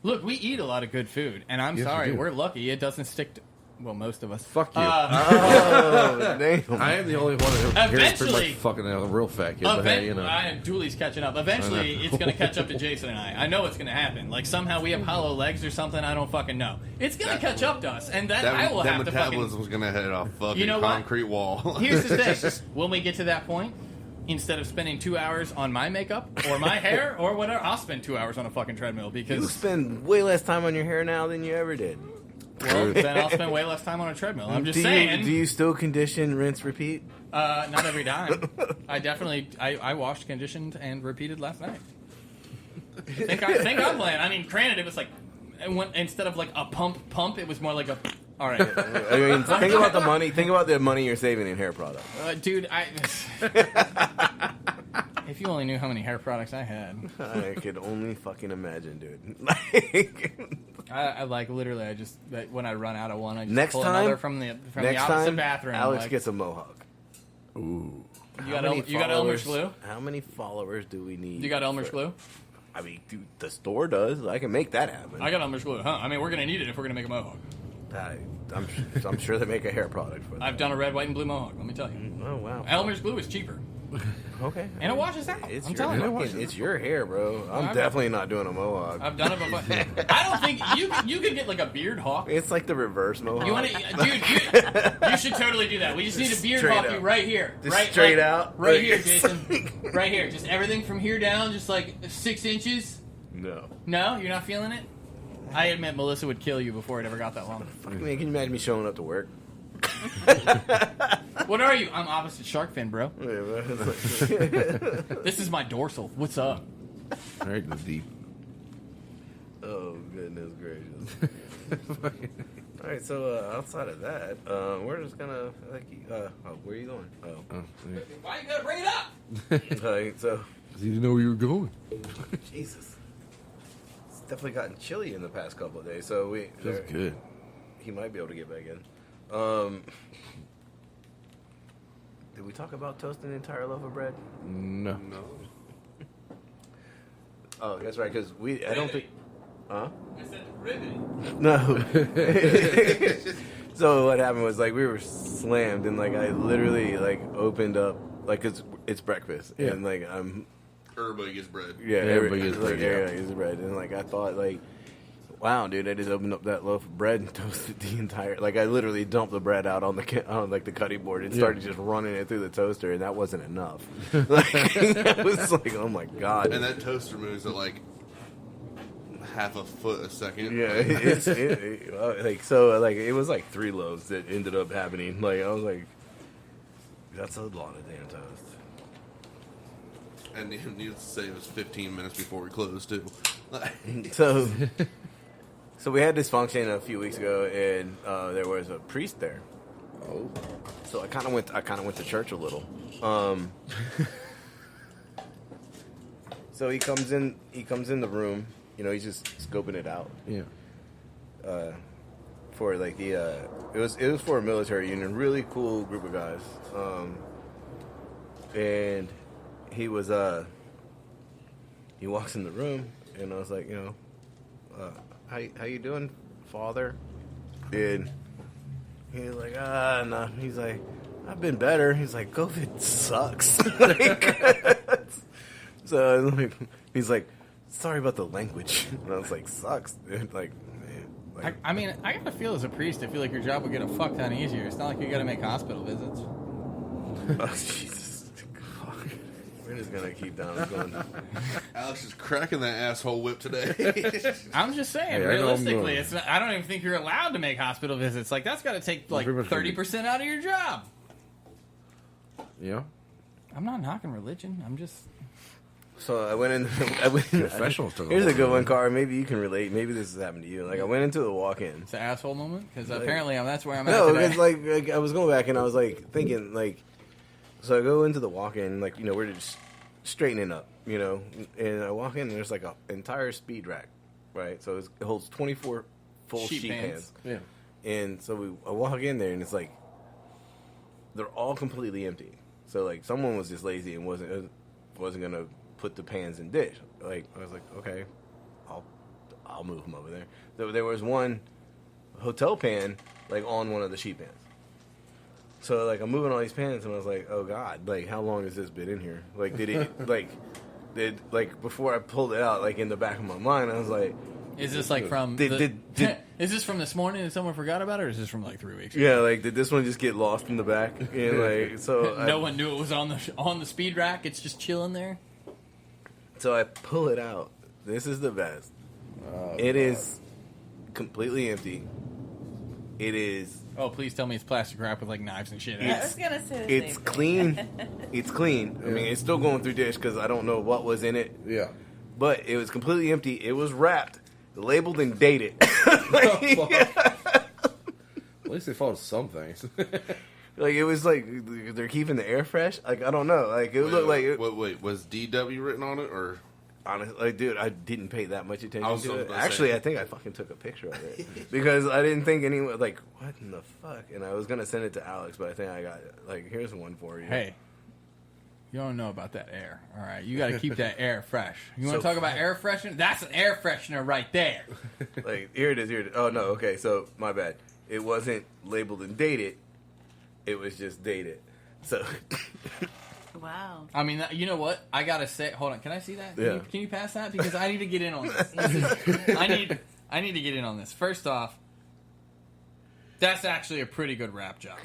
Look, we eat a lot of good food, and I'm
Yes, we
sorry,
do.
we're lucky it doesn't stick to... Well, most of us.
Fuck you.
Oh, damn.
I am the only one here that's pretty
Eventually-
much fucking a real fat kid, but hey,
Julie's catching up. Eventually, it's going to catch up to Jason and I. I know it's going to happen. Like, somehow we have hollow legs or something. I don't fucking know. It's going to catch up to us, and then I will
that
have to fucking...
metabolism was gonna hit a fucking
You know what?
concrete wall.
Here's the thing. When we get to that point, instead of spending 2 hours on my makeup or my hair or whatever, I'll spend 2 hours on a fucking treadmill
You
because...
spend way less time on your hair now than you ever did.
Well, then I'll spend way less time on a treadmill. I'm just saying.
Do you still condition, rinse, repeat?
Not every time. I definitely... I washed, conditioned, and repeated last night. think I'm playing. I mean, granted, it was like... Instead of like a pump, it was more like a... All right.
I mean, think about the money. Think about the money you're saving in hair products.
Dude, if you only knew how many hair products I had.
I could only fucking imagine, dude.
I like literally. I just when I run out of one, I just
Next
pull
time-
another from the opposite
time,
bathroom.
Alex
like,
gets a mohawk.
ooh.
You got Elmer's glue.
How many followers do we need?
You got Elmer's
for-
glue.
I mean, dude, the store does. I can make that happen.
I got Elmer's glue, huh? I mean, we're gonna need it if we're gonna make a mohawk.
I'm sure they make a hair product for that.
I've done a red, white, and blue mohawk. Let me tell you,
Oh wow.
Elmer's glue is cheaper,
Okay.
and it washes out.
It's
I'm
your,
telling you.
fucking- it's your hair, bro. I'm
I've-
definitely not doing a mohawk.
I've done it before. I don't think you could get like a beard hawk.
It's like the reverse mohawk.
You want to, dude? You should totally do that. We just need a beard
Straight
hawk you
up.
right here,
Just
right,
straight
like,
out?
right
Like,
here,
it's
Jason, right here. Just everything from here down, just like 6 inches.
No.
No, you're not feeling it. I admit Melissa would kill you before it ever got that long.
Fuck, man, can you imagine me showing up to work?
What are you? I'm opposite shark fin, bro.
Yeah, bro. It's like-
This is my dorsal. What's up?
Right in the deep.
oh goodness gracious. All right, so outside of that, we're just gonna where are you going? Oh,
Oh, yeah.
Why you gotta bring it up?
all right, so
'Cause you didn't know where you were going.
Jesus, it's definitely gotten chilly in the past couple of days. So
Feels good.
he might be able to get back in. Did we talk about toasting an entire loaf of bread?
No.
No.
Oh, that's right. Because I don't think. Huh?
I said riveting.
No. So what happened was like we were slammed and like I literally like opened up like it's breakfast and like I'm.
Everybody gets bread.
Yeah,
everybody gets bread.
Everybody gets bread, and like I thought, like, wow, dude, I just opened up that loaf of bread and toasted the entire. Like I literally dumped the bread out on the cutting board and started just running it through the toaster, and that wasn't enough. Like it was like, oh my god.
And that toaster moves at like half a foot a second.
Yeah, it was like 3 loaves that ended up happening. Like I was like, that's a lot of damn toast.
And needless to say, it was 15 minutes before we closed too.
So we had this function a few weeks ago, and there was a priest there.
Oh.
So I kind of went to church a little. So he comes in the room. You know, he's just scoping it out.
Yeah.
For like the it was for a military union, really cool group of guys. And he was he walks in the room, and I was like, you know, how you doing, Father? And he's like, no. He's like, I've been better. He's like, COVID sucks. So like, he's like, sorry about the language. And I was like, sucks, dude. Like, man. Like,
I mean, I gotta feel as a priest, I feel like your job would get a fuck ton easier. It's not like you gotta make hospital visits.
oh, Jesus. Fuck. We're just gonna keep down going.
Alex is cracking that asshole whip today.
I'm just saying,
Hey,
realistically, it's not, I don't even think you're allowed to make hospital visits. Like, that's gotta take, like,
Pretty much
30% out of your job.
Yeah.
I'm not knocking religion. I'm just...
So I went in.
Professionals took
Here's
a
a good
hold.
one, Carr. Maybe you can relate. Maybe this has happened to you. Like I went into the walk-in.
It's an asshole moment? Because apparently that's where I'm at
No,
today.
because like I was going back and I was like thinking like, so I go into the walk-in, like, you know, we're just straightening up, you know, and I walk in and there's like an entire speed rack, right? So it holds 24 full sheet pans.
Yeah.
And so I walk in there and it's like they're all completely empty. So like someone was just lazy and wasn't gonna put the pans in dish. Like I was like, okay, I'll move them over there. There was one hotel pan like on one of the sheet pans. So like I'm moving all these pans and I was like, oh god, like how long has this been in here? Like did it like before I pulled it out, like in the back of my mind I was like,
Is this like from...
Did-
is this from this morning and someone forgot about it, or is this from like 3 weeks ago?
yeah, like did this one just get lost in the back? And like so
No one knew it was on the speed rack. It's just chilling there.
So I pull it out. This is the best. It is completely empty. It is.
Oh, please tell me it's plastic wrap with like knives and shit. in
I
it.
was gonna say the
It's
same
clean.
thing.
It's clean. I mean, it's still going through dish because I don't know what was in it.
Yeah.
But it was completely empty. It was wrapped, labeled, and dated.
At least they followed some things.
Like it was like they're keeping the air fresh. Like I don't know. Like it looked like.
Wait, was DW written on it or?
Honestly, like, dude, I didn't pay that much attention
I was
to it.
gonna
Actually,
say.
I think I fucking took a picture of it because I didn't think anyone like, what in the fuck? And I was gonna send it to Alex, but I think I got it. Like, here's one for you.
Hey, you don't know about that air, all right? You got to keep that air fresh. You want to
So
talk about air freshener? That's an air freshener right there.
like here it is. Here it is. Oh no, okay. So my bad. It wasn't labeled and dated. It was just dated. So
Wow.
I mean, you know what? I gotta say, hold on. Can I see that?
Yeah.
Can you pass that? Because I need to get in on this. I need to get in on this. First off, that's actually a pretty good rap job.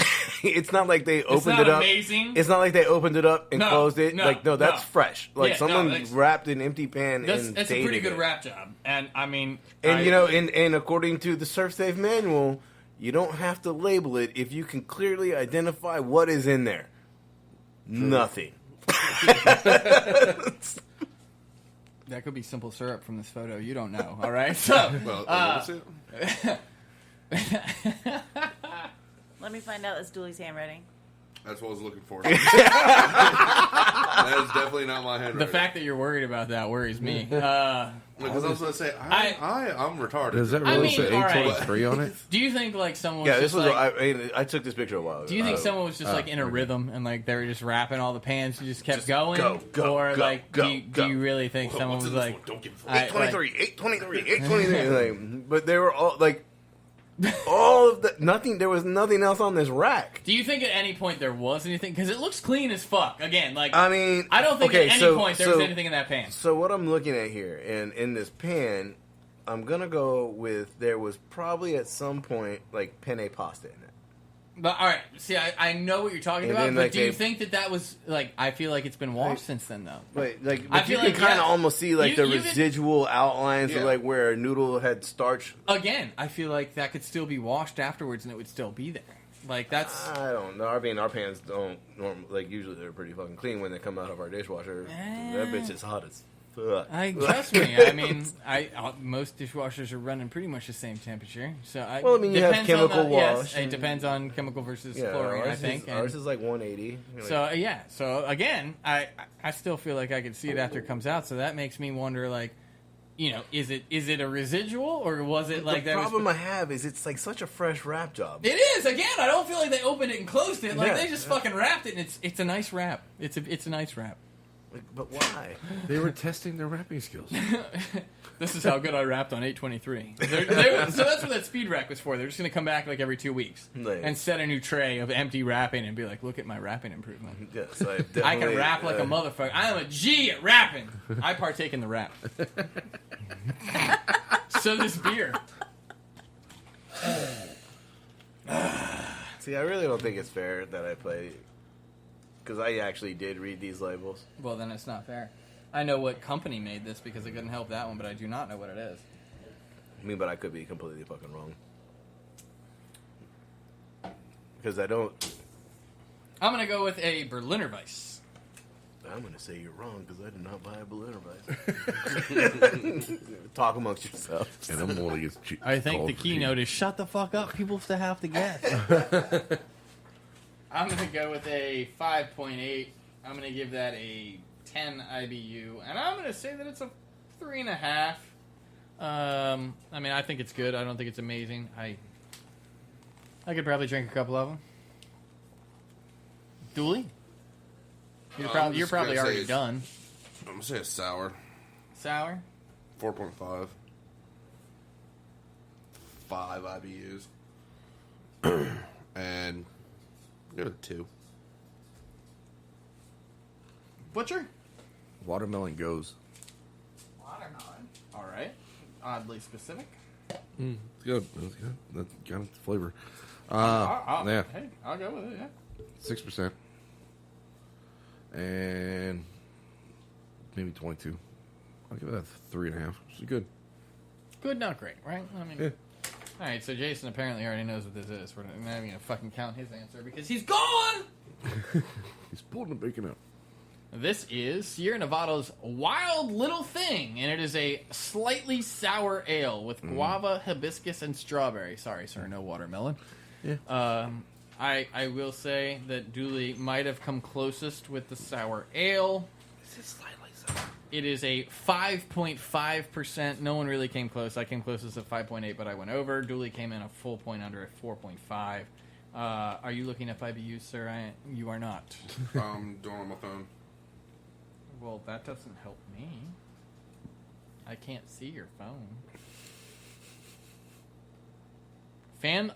it's not like they opened
not
it up.
amazing.
It's not like they opened it up and
No,
closed it.
no,
No, that's
no.
fresh. Like
Yeah,
someone
no, that's-
wrapped an empty pan and
That's a
dated
pretty good
it.
rap job. And I mean,
And you know, and according to the Surf Safe manual, you don't have to label it if you can clearly identify what is in there. Nothing.
that could be simple syrup from this photo. You don't know. All right. So,
Well, what was it?
Let me find out that's Dooley's handwriting.
That's what I was looking for. That is definitely not my handwriting.
the fact that you're worried about that worries me.
Because I was going to say, I'm retarded.
Does that really say
all right.
823 on it?
Do you think like someone was
Yeah, this
just
was.
like,
I took this picture a while ago.
do you think someone was just like in a rhythm and like they were just rapping all the pans and just kept going? Or like do you really think someone was like
Don't give a
823, 823, 823? Like, but they were all like all of the nothing. There was nothing else on this rack.
Do you think at any point there was anything? Because it looks clean as fuck. Again, like
I mean,
I don't think
okay,
at any point there was anything in that pan.
So what I'm looking at here, and in this pan, I'm gonna go with there was probably at some point like penne pasta in it.
But all right, see, I know what you're talking
And
about,
then,
but
like,
do you
they-
think that was like? I feel like it's been washed since then, though.
But like,
I
but you
feel
can
like,
kind of
yeah.
almost see like the
You could-
residual outlines
Yeah.
of like where a noodle had starch.
Again, I feel like that could still be washed afterwards, and it would still be there. Like that's.
I don't know. I mean, our pans don't like usually they're pretty fucking clean when they come out of our dishwasher. That bitch is hot as fuck.
Trust me. I mean, most dishwashers are running pretty much the same temperature. So
Well, I mean, you have
depends on
chemical
yes,
wash
it
and-
depends on chemical versus
Yeah,
chlorine. I
ours
think.
is, ours is like 180. Like,
So yeah, so again, I still feel like I could see it after it comes out. So that makes me wonder, like, you know, is it a residual or was it like
the
that?
problem I have is it's like such a fresh wrap job.
It is again. I don't feel like they opened it and closed it. Like
Yeah,
they just fucking wrapped it, and it's a nice wrap. It's a nice wrap.
Like, but why?
They were testing their wrapping skills.
This is how good I wrapped on 823. So that's what that speed rack was for. They're just going to come back like every 2 weeks
Nice.
and set a new tray of empty wrapping and be like, look at my wrapping improvement.
Yes, I
I
definitely,
can rap like a motherfucker. I am a G at rapping. I partake in the rap. So this beer.
See, I really don't think it's fair that I play because I actually did read these labels.
Well, then it's not fair. I know what company made this because it couldn't help that one, but I do not know what it is.
I mean, but I could be completely fucking wrong because I don't.
I'm going to go with a Berliner Weiss.
I'm gonna say you're wrong because I did not buy a Berliner Weiss. Talk amongst yourselves.
And I'm the one that gets cheap.
I think the keynote is shut the fuck up. People still have to guess. I'm going to go with a 5.8. I'm going to give that a 10 IBU. And I'm going to say that it's a 3.5. I mean, I think it's good. I don't think it's amazing. I could probably drink a couple of them. Dooley? You're probably
gonna
already
say
done.
I'm going to say it's sour.
Sour?
4.5. 5 IBUs. And give it a 2.
Butcher?
Watermelon goes.
Watermelon. All right. Oddly specific.
It's good. That's good. That's got its flavor.
Yeah.
Yeah,
Hey, I'll go with it, yeah.
6%. And maybe 22. I'll give that 3.5. It's good.
Good, not great, right? I mean,
Yeah.
all right. So Jason apparently already knows what this is. We're not even gonna fucking count his answer because he's gone.
He's pulling the bacon out.
This is Sierra Nevada's Wild Little Thing, and it is a slightly sour ale with guava, hibiscus, and strawberry. Sorry, sir, no watermelon.
Yeah.
I will say that Dooley might have come closest with the sour ale.
Is it slightly sour?
It is a 5.5%. No one really came close. I came closest at 5.8, but I went over. Dooley came in a full point under at 4.5. Are you looking at IBUs, sir? You are not.
I'm doing it on my phone.
Well, that doesn't help me. I can't see your phone.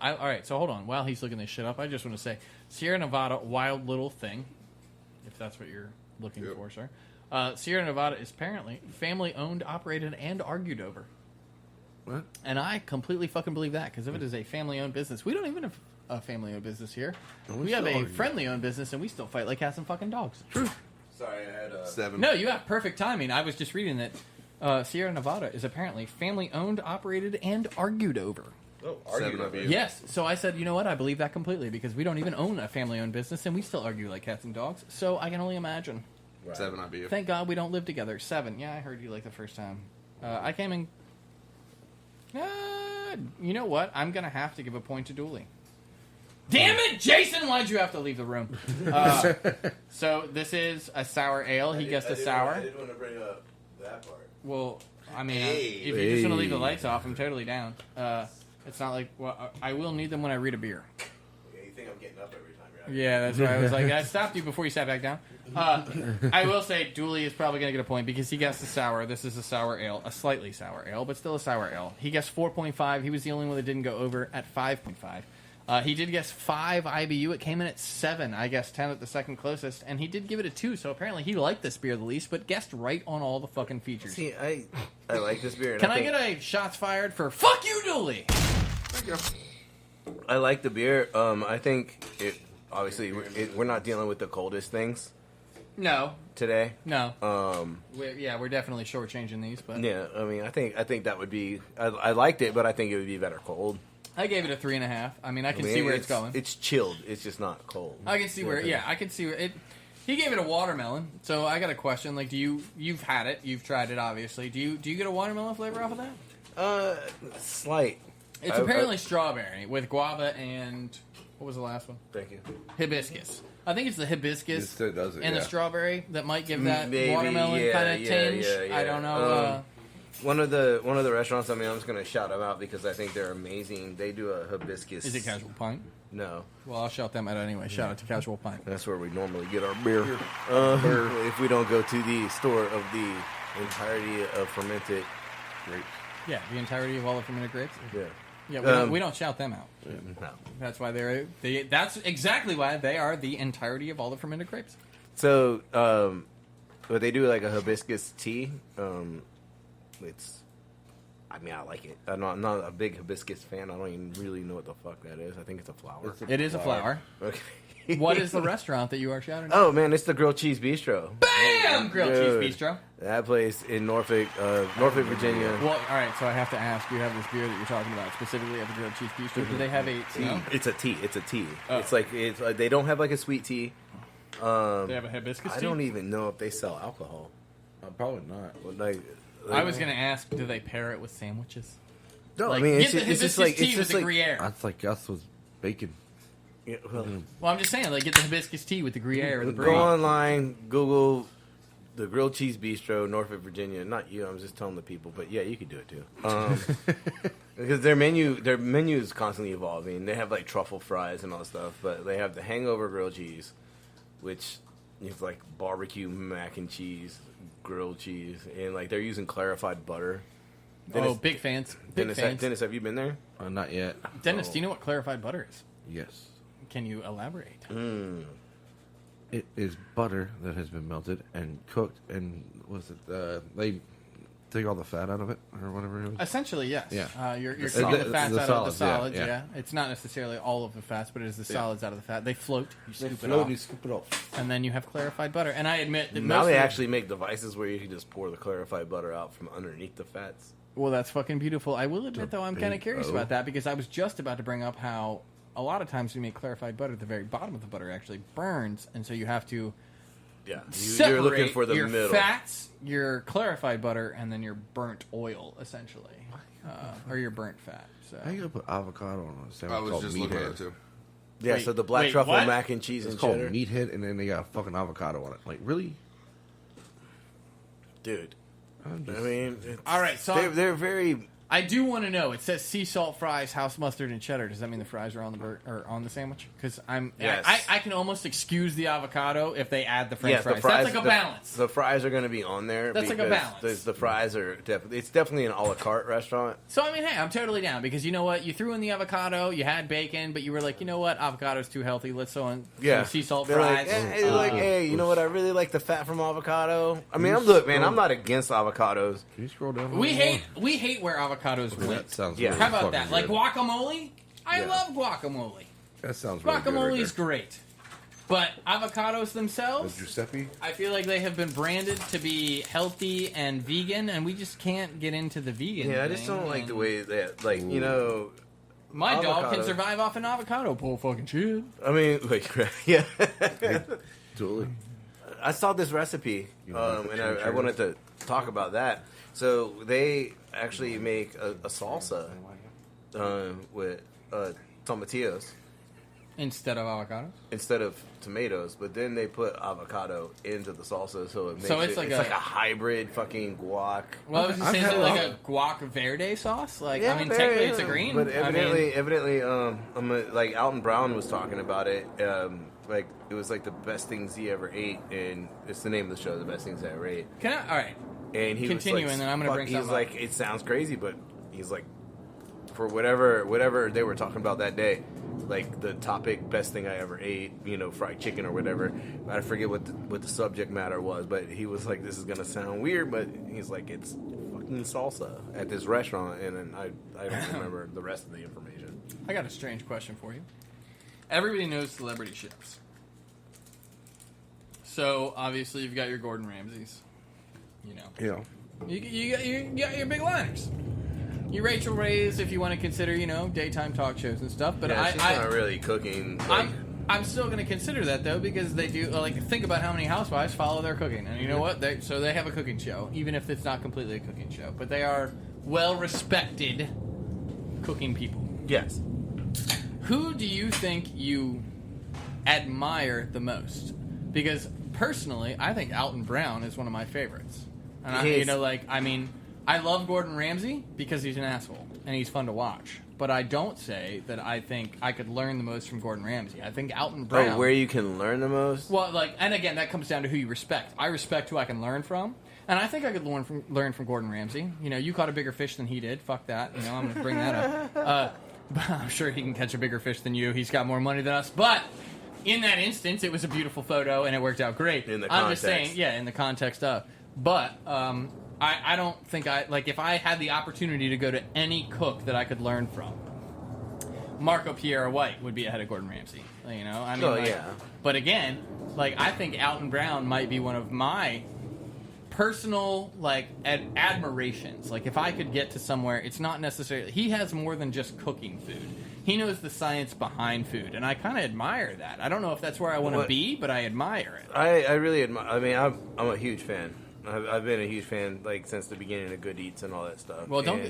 All right, so hold on. While he's looking this shit up, I just want to say Sierra Nevada Wild Little Thing, if that's what you're looking for, sir. Sierra Nevada is apparently family-owned, operated, and argued over.
What?
And I completely fucking believe that, because if it is a family-owned business, we don't even have a family-owned business here.
we
We have
still
a
argue.
friendly-owned business, and we still fight like cats and fucking dogs. True.
Sorry, I had
7.
No, you have perfect timing. I was just reading that Sierra Nevada is apparently family-owned, operated, and argued over.
Oh,
7 IBUs.
Yes. So I said, you know what? I believe that completely, because we don't even own a family-owned business, and we still argue like cats and dogs. So I can only imagine.
Right.
7 IBU.
Thank God we don't live together. 7. Yeah, I heard you like the first time. I came in... you know what? I'm going to have to give a point to Dooley. Damn it, Jason! Why'd you have to leave the room? So this is a sour ale. He guessed a sour.
I didn't want to bring up that part.
Well, I mean,
Hey.
if you just want to leave the lights off, I'm totally down. It's not like, well, I will need them when I read a beer.
Yeah, you think I'm getting up every time, right?
Yeah, that's why I was like, I stopped you before you sat back down. I will say, Dooley is probably going to get a point because he guessed a sour. This is a sour ale, a slightly sour ale, but still a sour ale. He guessed 4.5. He was the only one that didn't go over at 5.5. He did guess 5 IBU. It came in at 7. I guessed 10 at the second closest, and he did give it a 2. So apparently he liked this beer the least, but guessed right on all the fucking features.
See, I like this beer. And
Can I
think,
get a shots fired for fuck you, Dooley?
I like the beer. I think it. Obviously, we're not dealing with the coldest things
No,
today.
no. We're definitely shortchanging these, but
Yeah, I mean, I think that would be. I liked it, but I think it would be better cold.
I gave it a 3.5. I mean, I can
I mean,
see where it's going.
It's chilled. It's just not cold.
I can see where. Yeah, I can see where it. He gave it a watermelon. So I got a question. Like, you've had it, you've tried it, obviously. Do you get a watermelon flavor off of that?
Slight.
It's apparently strawberry with guava and what was the last one?
Thank you.
Hibiscus. I think it's the hibiscus
It does it,
and the
yeah.
strawberry that might give that
Maybe,
watermelon
yeah,
kind of
yeah,
tinge.
yeah.
I don't know.
One of the restaurants. I mean, I'm just gonna shout them out because I think they're amazing. They do a hibiscus.
Is it Casual Pint?
No,
Well, I'll shout them out anyway. Shout out to Casual Pint.
that's where we normally get our beer. If we don't go to the store of the entirety of fermented grapes.
Yeah, the entirety of all the fermented grapes.
Yeah.
Yeah, we don't shout them out.
No.
That's why that's exactly why they are the entirety of all the fermented grapes.
So, but they do like a hibiscus tea. I mean, I like it. I'm not a big hibiscus fan. I don't even really know what the fuck that is. I think it's a flower.
It is a flower.
Okay.
What is the restaurant that you are shouting at?
Oh man, it's the Grilled Cheese Bistro.
Bam! Grilled
Dude.
Cheese Bistro.
That place in Norfolk, Virginia.
Well, all right, so I have to ask, you have this beer that you're talking about specifically at the Grilled Cheese Bistro. Do they have a tea? No?
It's a tea. It's a tea.
Oh.
It's like they don't have like a sweet tea.
They have a hibiscus tea?
I don't even know if they sell alcohol.
Probably not.
Like,
I was going to ask, do they pair it with sandwiches?
no,
Like,
I mean,
get
it's
the
just
hibiscus
like
tea
it's
with
just
the
like.
Gruyere.
That's like us with bacon.
Yeah, well,
Well, I'm just saying, like, get the hibiscus tea with the Gruyere or the
go
brie.
online, Google the Grilled Cheese Bistro, Norfolk, Virginia. Not you. I'm just telling the people, but yeah, you could do it too. Because their menu is constantly evolving. They have like truffle fries and all that stuff, but they have the Hangover grilled cheese, which is like barbecue mac and cheese, grilled cheese, and like they're using clarified butter.
Oh, big fans. Big fans.
Dennis, have you been there?
Not yet.
Dennis, do you know what clarified butter is?
Yes.
Can you elaborate?
It is butter that has been melted and cooked, and they take all the fat out of it or whatever it was.
Essentially, yes.
Yeah.
You're
The
taking the fats
the
out of the
solids, yeah,
solids,
yeah.
yeah. It's not necessarily all of the fats, but it is the solids out of the fat. They float. You
They
scoop
float,
it
you
off.
scoop it off.
And then you have clarified butter. And I admit that
Now
most
they
of the-
actually make devices where you can just pour the clarified butter out from underneath the fats.
Well, that's fucking beautiful. I will admit, though, I'm kind of
big
curious
O.
about that because I was just about to bring up how a lot of times we make clarified butter, the very bottom of the butter actually burns, and so you have to
Yeah,
separate
you're looking for the
your
middle.
fats, your clarified butter, and then your burnt oil, essentially, or your burnt fat. So
How you gonna put avocado on a sandwich
I was
called
just looking at it
meathead?
too.
Yeah,
Wait,
so the black
wait,
truffle
what?
mac and cheese
It's
and
called
cheddar.
meathead, and then they got a fucking avocado on it. Like, really?
Dude,
I'm
I
just-
mean,
All right, so
they're very.
I do want to know. It says sea salt fries, house mustard, and cheddar. Does that mean the fries are on the or on the sandwich? Because
Yes.
I can almost excuse the avocado if they add the French
Yes,
fries.
the fries.
That's like a balance.
The fries are going to be on there.
That's like a
because
balance.
The fries are definitely. It's definitely an a la carte restaurant.
So I mean, hey, I'm totally down because you know what? You threw in the avocado, you had bacon, but you were like, you know what? Avocado's too healthy. Let's throw in some sea salt
They're
fries.
like, hey, you know what? I really like the fat from avocado. I mean, look, man, I'm not against avocados.
Can you scroll down? a
we
little
hate where avocados
more?
went.
That sounds
Yeah.
really
How about
fucking
that? Like
good.
guacamole? I
Yeah.
love guacamole.
That sounds really good.
Guacamole
right
is
there.
great. But avocados themselves,
Giuseppe?
I feel like they have been branded to be healthy and vegan, and we just can't get into the vegan.
Yeah, I just
thing,
don't like
and
the way that, like, you know.
my dog can
avocado.
survive off an avocado. Pull fucking shit.
I mean, like, yeah.
Totally.
I saw this recipe,
You know,
and I wanted to talk about that. So they actually make a salsa with tomatillos,
Instead of avocados?
instead of tomatoes, but then they put avocado into the salsa, so it makes
it's
it,
like
it's
a-
like a hybrid fucking guac.
Well, I was just
I've
saying,
had
like
a-
a guac verde sauce. Like, I mean,
very-
technically it's a green.
but
I mean,
evidently, like Alton Brown was talking about it. Like it was like the best things he ever ate, and it's the name of the show, the best things I ever ate.
can I? All right.
And he
Continue,
was like,
and then I'm gonna bring
he's
something
like,
up.
it sounds crazy, but he's like, for whatever they were talking about that day, like the topic, best thing I ever ate, fried chicken or whatever. I forget what the subject matter was, but he was like, this is gonna sound weird, but he's like, it's fucking salsa at this restaurant, and then I don't remember the rest of the information.
I got a strange question for you. Everybody knows celebrity chefs. So, obviously, you've got your Gordon Ramsays.
Yeah.
You got your big liners. Your Rachel Rays, if you want to consider, daytime talk shows and stuff. But
Yeah, she's not really cooking. Like,
I'm still going to consider that, though, because they do, think about how many housewives follow their cooking. And you know what? They have a cooking show, even if it's not completely a cooking show. But they are well-respected cooking people.
yes.
Who do you think you admire the most? Because, personally, I think Alton Brown is one of my favorites. And I love Gordon Ramsay because he's an asshole and he's fun to watch. But I don't say that I think I could learn the most from Gordon Ramsay. I think Alton Brown.
Oh, where you can learn the most?
Well, and again, that comes down to who you respect. I respect who I can learn from, and I think I could learn from Gordon Ramsay. You caught a bigger fish than he did. Fuck that. I'm going to bring that up. But I'm sure he can catch a bigger fish than you. He's got more money than us. But in that instance, it was a beautiful photo and it worked out great.
In the
I'm
context.
just saying, in the context of. But I don't think if I had the opportunity to go to any cook that I could learn from, Marco Pierre White would be ahead of Gordon Ramsay.
Yeah.
But again, I think Alton Brown might be one of my personal admirations. If I could get to somewhere, it's not necessarily he has more than just cooking food. He knows the science behind food, and I kind of admire that. I don't know if that's where I want to be, but I admire it.
I really admire. I mean, I'm a huge fan. I've been a huge fan since the beginning of Good Eats and all that stuff.
Well, don't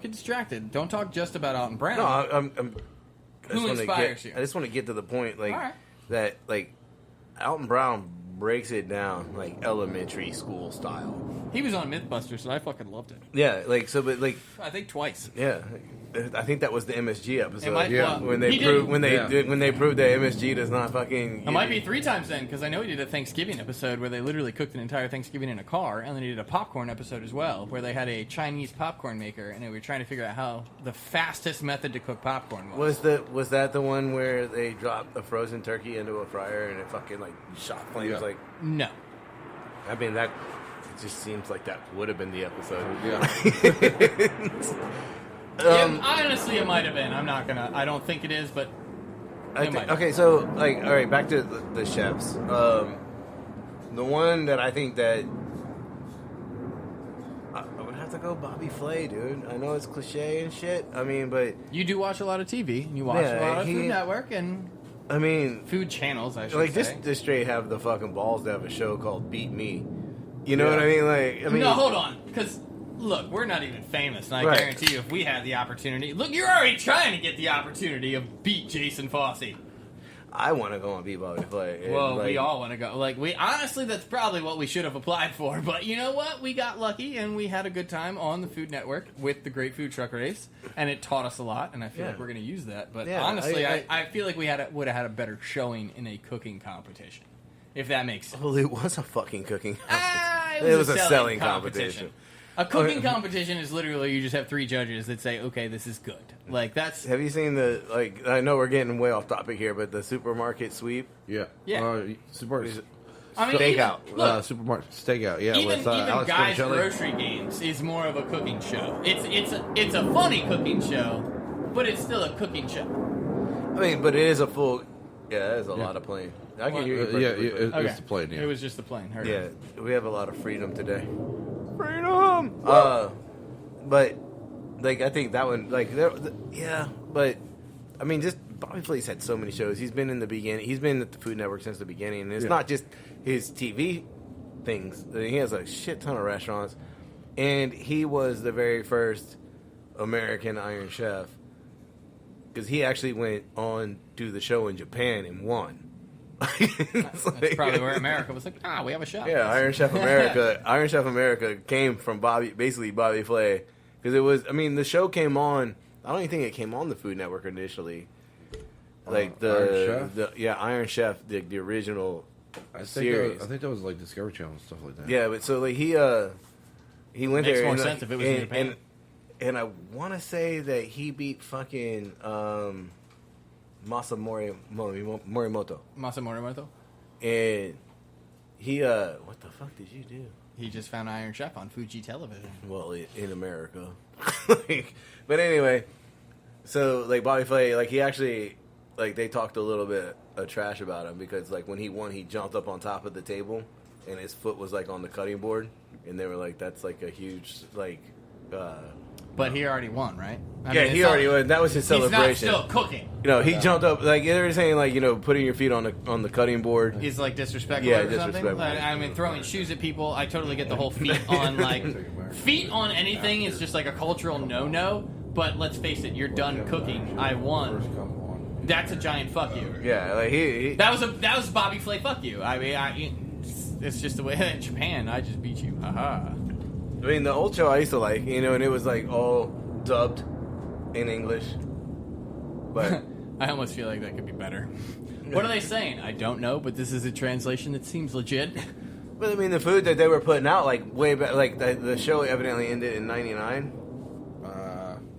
get distracted. Don't talk just about Alton Brown.
No, I'm
Who inspires you?
I just want to get to the point
right.
that Alton Brown breaks it down elementary school style.
He was on MythBusters, so I fucking loved it.
Yeah,
I think twice.
yeah. I think that was the MSG episode.
It might-
Yeah.
well,
when they
he
proved
didn't.
when they proved that MSG does not fucking.
It might be 3 times then, because I know he did a Thanksgiving episode where they literally cooked an entire Thanksgiving in a car, and then he did a popcorn episode as well, where they had a Chinese popcorn maker, and they were trying to figure out how the fastest method to cook popcorn was.
Was that the one where they dropped a frozen turkey into a fryer and it fucking shot flames?
Yeah.
No.
I mean that. It just seems like that would have been the episode.
Yeah.
Honestly, it might have been. I don't think it is, but
Okay, so all right, back to the chefs. The one that I think that I would have to go Bobby Flay, dude. I know it's cliche and shit. I mean, but
you do watch a lot of TV, and you watch
Yeah,
a lot of
he-
Food Network and
I mean,
food channels, I should say.
just straight have the fucking balls to have a show called Beat Me. You know
Yeah.
what I mean? I mean,
No, hold on, because look, we're not even famous, and I
Right.
guarantee you, if we had the opportunity, look, you're already trying to get the opportunity of beat Jason Fossey.
I want to go on Beat Bobby Flay. And,
Well, we all want to go. We honestly, that's probably what we should have applied for. But you know what? We got lucky, and we had a good time on the Food Network with the Great Food Truck Race, and it taught us a lot. And I feel
Yeah.
like we're going to use that. But
Yeah,
honestly, I feel like we would have had a better showing in a cooking competition, if that makes sense.
Well, it was a fucking cooking competition.
It
was a selling competition.
A cooking competition is literally you just have 3 judges that say, "Okay, this is good." That's
Have you seen I know we're getting way off topic here, but the supermarket sweep?
Yeah.
Yeah.
Supermarket.
I mean,
Stakeout.
Supermarket steakeout. Yeah.
Even
with Alex
Guy's
Conicelli.
Grocery Games is more of a cooking show. It's a funny cooking show, but it's still a cooking show.
I mean, but it is a full. Yeah, there's a lot of playing. I can hear you.
Yeah,
perfectly.
it's the plane. Yeah.
It was just the plane. Heard
Yeah,
it.
we have a lot of freedom today. Freedom. But I think that one yeah, but I mean, just Bobby Flay's had so many shows. He's been in the beginning. He's been at the Food Network since the beginning, and it's not just his TV things. He has a shit ton of restaurants, and he was the very first American Iron Chef. because he actually went on to the show in Japan and won.
That's probably where America was like, we have a shot.
Yeah, Iron Chef America. Iron Chef America came from Bobby Flay, because it was. I mean, the show came on. I don't even think it came on the Food Network initially. Like
Iron Chef?
Iron Chef, the original series.
I think that was like Discovery Channel and stuff like that.
Yeah, but so like he went
Makes
there.
more
and,
sense if it was in Japan.
And I want to say that he beat fucking Masa Morimoto.
Masa Morimoto?
And he, what the fuck did you do?
He just found Iron Chef on Fuji Television.
Well, in America. But anyway, so, like, Bobby Flay, like, he actually, like, they talked a little bit of trash about him because, like, when he won, he jumped up on top of the table and his foot was, like, on the cutting board. And they were like, that's, like, a huge, like,
But he already won, right? I
yeah,
mean,
he already won. That was his celebration.
He's not still cooking.
You know, he jumped up like they were saying, like, you know, putting your feet on the cutting board.
He's like disrespectful
Yeah,
or something.
disrespectful.
I mean, throwing shoes at people. I totally get the whole feet on feet on anything is just like a cultural no. But let's face it, you're done cooking. I won. That's a giant fuck you.
Yeah, like he
That was Bobby Flay fuck you. I mean, it's just the way in Japan. I just beat you. Haha.
I mean, the old show I used to like, you know, and it was like all dubbed in English. But
I almost feel like that could be better. What are they saying? I don't know, but this is a translation that seems legit.
but I mean, the food that they were putting out, like way back, like the show evidently ended in '99.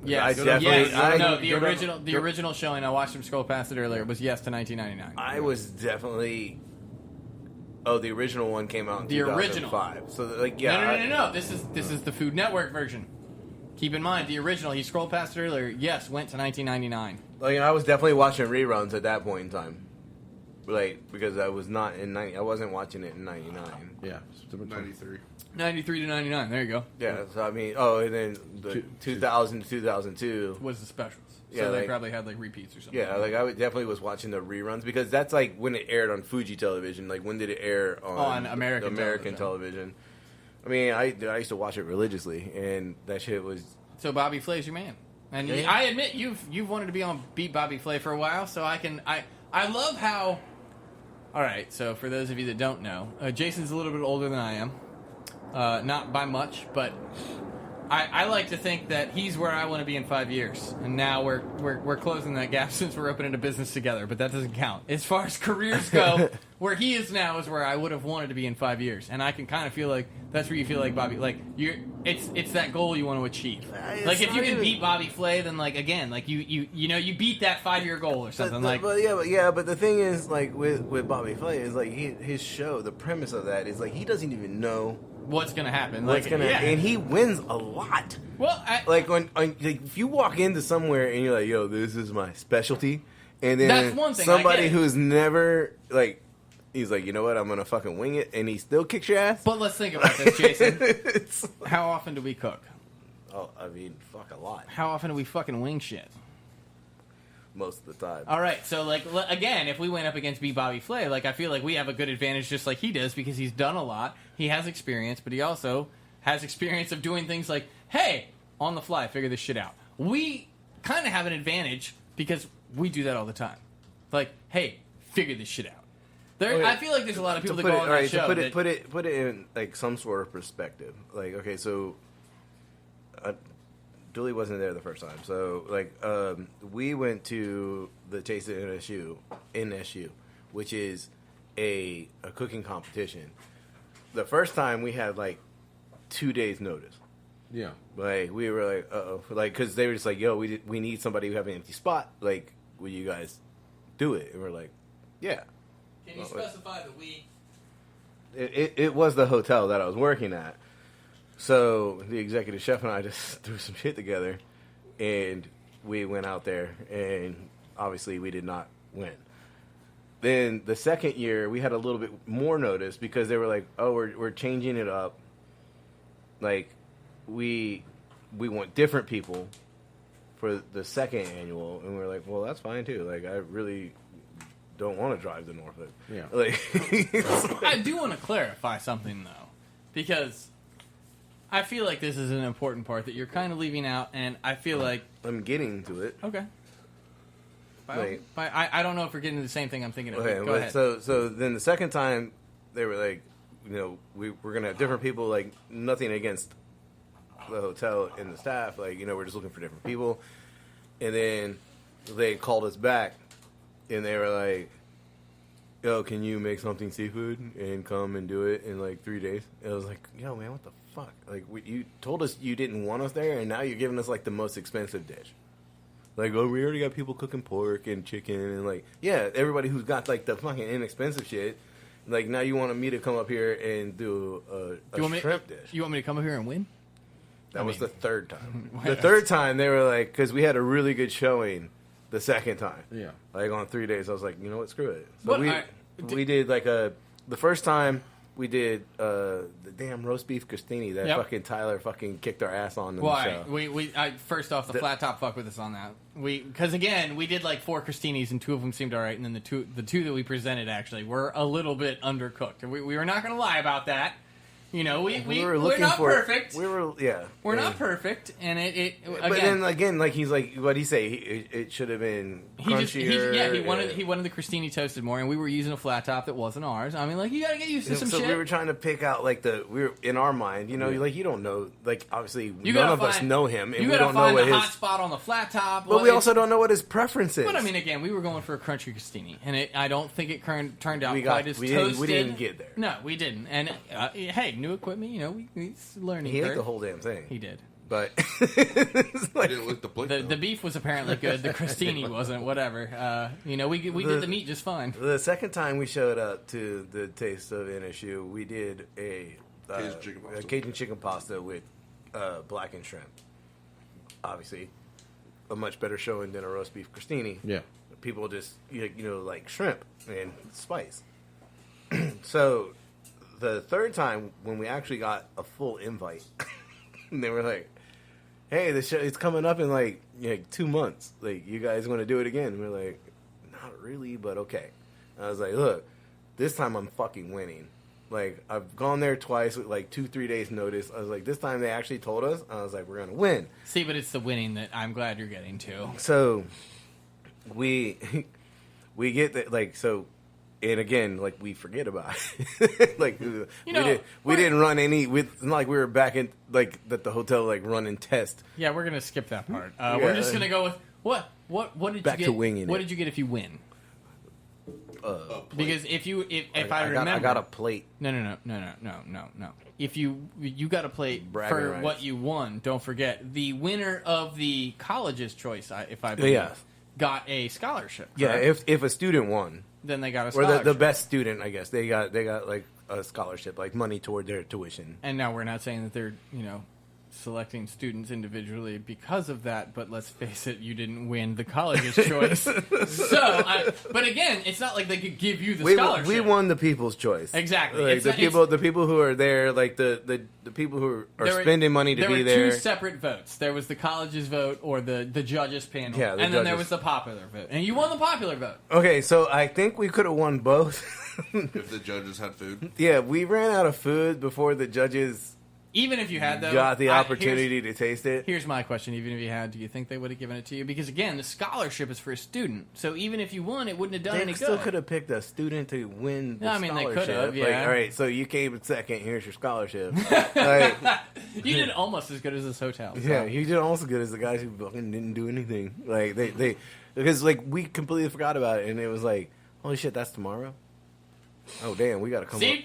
Yeah,
I definitely.
the original showing. I watched him scroll past it earlier. Was yes to 1999.
I was definitely. Oh, the original one came out in
The
2005. So, like, yeah.
No. This is the Food Network version. Keep in mind, the original, he scrolled past it earlier, yes, went to 1999.
Like, I was definitely watching reruns at that point in time. Like, because I was not in 90. I wasn't watching it in 99.
Yeah.
93.
93 to 99, there you go.
Yeah, so I mean, and then the 2000 to 2002
Was the specials.
Yeah,
So they
like-
probably had, like, repeats or something.
Yeah, like I definitely was watching the reruns because that's like when it aired on Fuji Television. Like when did it air on
American
television? I mean, I used to watch it religiously, and that shit was.
So Bobby Flay's your man. And
Yeah.
I admit, you've wanted to be on Beat Bobby Flay for a while, so I love how... Alright, so for those of you that don't know, Jason's a little bit older than I am. Not by much, but I like to think that he's where I want to be in 5 years, and now we're closing that gap since we're opening a business together. But that doesn't count as far as careers go. Where he is now is where I would have wanted to be in 5 years, and I can kind of feel like that's where you feel like Bobby. Like it's that goal you want to achieve. Like if you can beat Bobby Flay, then like again, like you beat that 5-year goal or something.
But the thing is, like with Bobby Flay is like his show. The premise of that is like he doesn't even know
what's gonna happen.
and he wins a lot.
Well,
like if you walk into somewhere and you're like, yo, this is my specialty, and then
That's one thing, I
somebody
get it.
who's never like, he's like, you know what, I'm gonna fucking wing it, and he still kicks your ass.
but let's think about this, Jason.
It's-
How often do we cook?
oh, I mean, fuck a lot
How often do we fucking wing shit?
most of the time.
All right, so like again, if we went up against B. Bobby Flay, like I feel like we have a good advantage, just like he does, because he's done a lot. He has experience, but he also has experience of doing things like, hey, on the fly, figure this shit out. We kind of have an advantage because we do that all the time. Like, hey, figure this shit out. I feel like there's a lot of people that go on that show.
To put it in like some sort of perspective. Like, okay, so Dooley wasn't there the first time, so like we went to the Taste of NSU, which is a cooking competition. The first time we had like 2 days notice.
Yeah.
Like we were like, like because they were just like, yo, we need somebody who have an empty spot. Like, will you guys do it? And we're like, yeah.
Can you specify that we?
It was the hotel that I was working at. So the executive chef and I just threw some shit together, and we went out there, and obviously we did not win. Then the second year, we had a little bit more notice because they were like, oh, we're changing it up. Like, we want different people for the second annual, and we were like, well, that's fine too. Like, I really don't want to drive to Norfolk.
Yeah.
Like,
I do want to clarify something though, because I feel like this is an important part that you're kind of leaving out, and I feel like
I'm getting to it.
okay. I don't know if we're getting to the same thing I'm thinking of.
Okay,
Go
but
ahead.
so then the second time they were like, we're gonna have different people. Like nothing against the hotel and the staff. Like we're just looking for different people. And then they called us back, and they were like, "Yo, can you make something seafood and come and do it in like 3 days?" And I was like, "Yo, man, what the fuck? Like, you told us you didn't want us there, and now you're giving us like the most expensive dish." Like, oh, we already got people cooking pork and chicken, and like, yeah, everybody who's got like the fucking inexpensive shit. Like, now you want me to come up here and do a shrimp dish?
You want me to come up here and win?
That was the third time. The third time, they were like, because we had a really good showing the second time.
Yeah.
Like, on 3 days, I was like, you know what, screw it. So we did like the first time, we did the damn roast beef crostini that fucking Tyler fucking kicked our ass on in the show.
We first off, the flat top fuck with us on that. Because again, we did like 4 crostinis and 2 of them seemed all right, and then the two that we presented actually were a little bit undercooked. And we were not going to lie about that. We're not perfect. We're not perfect, and
but then again, like he's like, what'd he say? It should have been crunchier.
He wanted the crostini toasted more, and we were using a flat top that wasn't ours. I mean, like, you gotta get used to some shit.
So we were trying to pick out like we were in our mind, like you don't know, like obviously none of us know him, and we don't know what his
hot spot on the flat top.
But we also don't know what his preference is.
But I mean, again, we were going for a crunchy crostini, and I don't think it turned out quite as toasted.
We didn't get there.
No, we didn't. And hey, new equipment, he's learning.
He ate the whole damn thing.
He did.
But
I didn't lick the plate.
The beef was apparently good. The crostini wasn't. Whatever. We did the meat just fine.
The second time we showed up to the Taste of NSU, we did a Cajun chicken pasta with blackened shrimp. Obviously, a much better showing than a roast beef crostini.
Yeah.
People just like shrimp and spice. So the third time when we actually got a full invite, they were like, "Hey, the show it's coming up in like 2 months. Like, you guys want to do it again?" And we're like, "Not really, but okay." And I was like, "Look, this time I'm fucking winning. Like, I've gone there twice with like 2-3 days notice. I was like, this time they actually told us. I was like, we're gonna win."
See, but it's the winning that I'm glad you're getting to.
So we get that, like, so. And again, like, we forget about it. Like, we didn't run any. It's not like we were back in, like, that the hotel, like, running test.
Yeah, we're gonna skip that part. We're just gonna go with what did
back
you get?
To winging
what
it.
did you get if you win? Because if I remember,
I got a plate.
No. If you got a plate
Bragging
for
rights.
what you won, don't forget the winner of the college's choice. If I believe, got a scholarship. Correct?
Yeah, if a student won.
Then they got a
scholarship.
scholarship.
Or the best student, I guess. They got like a scholarship, like money toward their tuition.
And now we're not saying that they're, selecting students individually because of that, but let's face it, you didn't win the college's choice. But again, it's not like they could give you the scholarship.
We won the people's choice.
Exactly.
Like the people who are there, like the people who are spending money to be there.
There were 2 separate votes. There was the college's vote or the judges panel.
Yeah,
and then there was the popular vote. And you won the popular vote.
Okay, so I think we could have won both.
If the judges had food.
Yeah, we ran out of food before the judges
even if you had, though,
got the opportunity to taste it.
Here's my question. Even if you had, do you think they would have given it to you? Because, again, the scholarship is for a student. So even if you won, it wouldn't have done any good.
They still could have picked a student to win the scholarship.
They could have, yeah.
Like, all right, so you came in second. Here's your scholarship.
You did almost as good as this hotel. So.
Yeah, you did almost as good as the guys who fucking didn't do anything. Like, they because, like, we completely forgot about it. And it was like, holy shit, that's tomorrow? Oh, damn, we got to come up.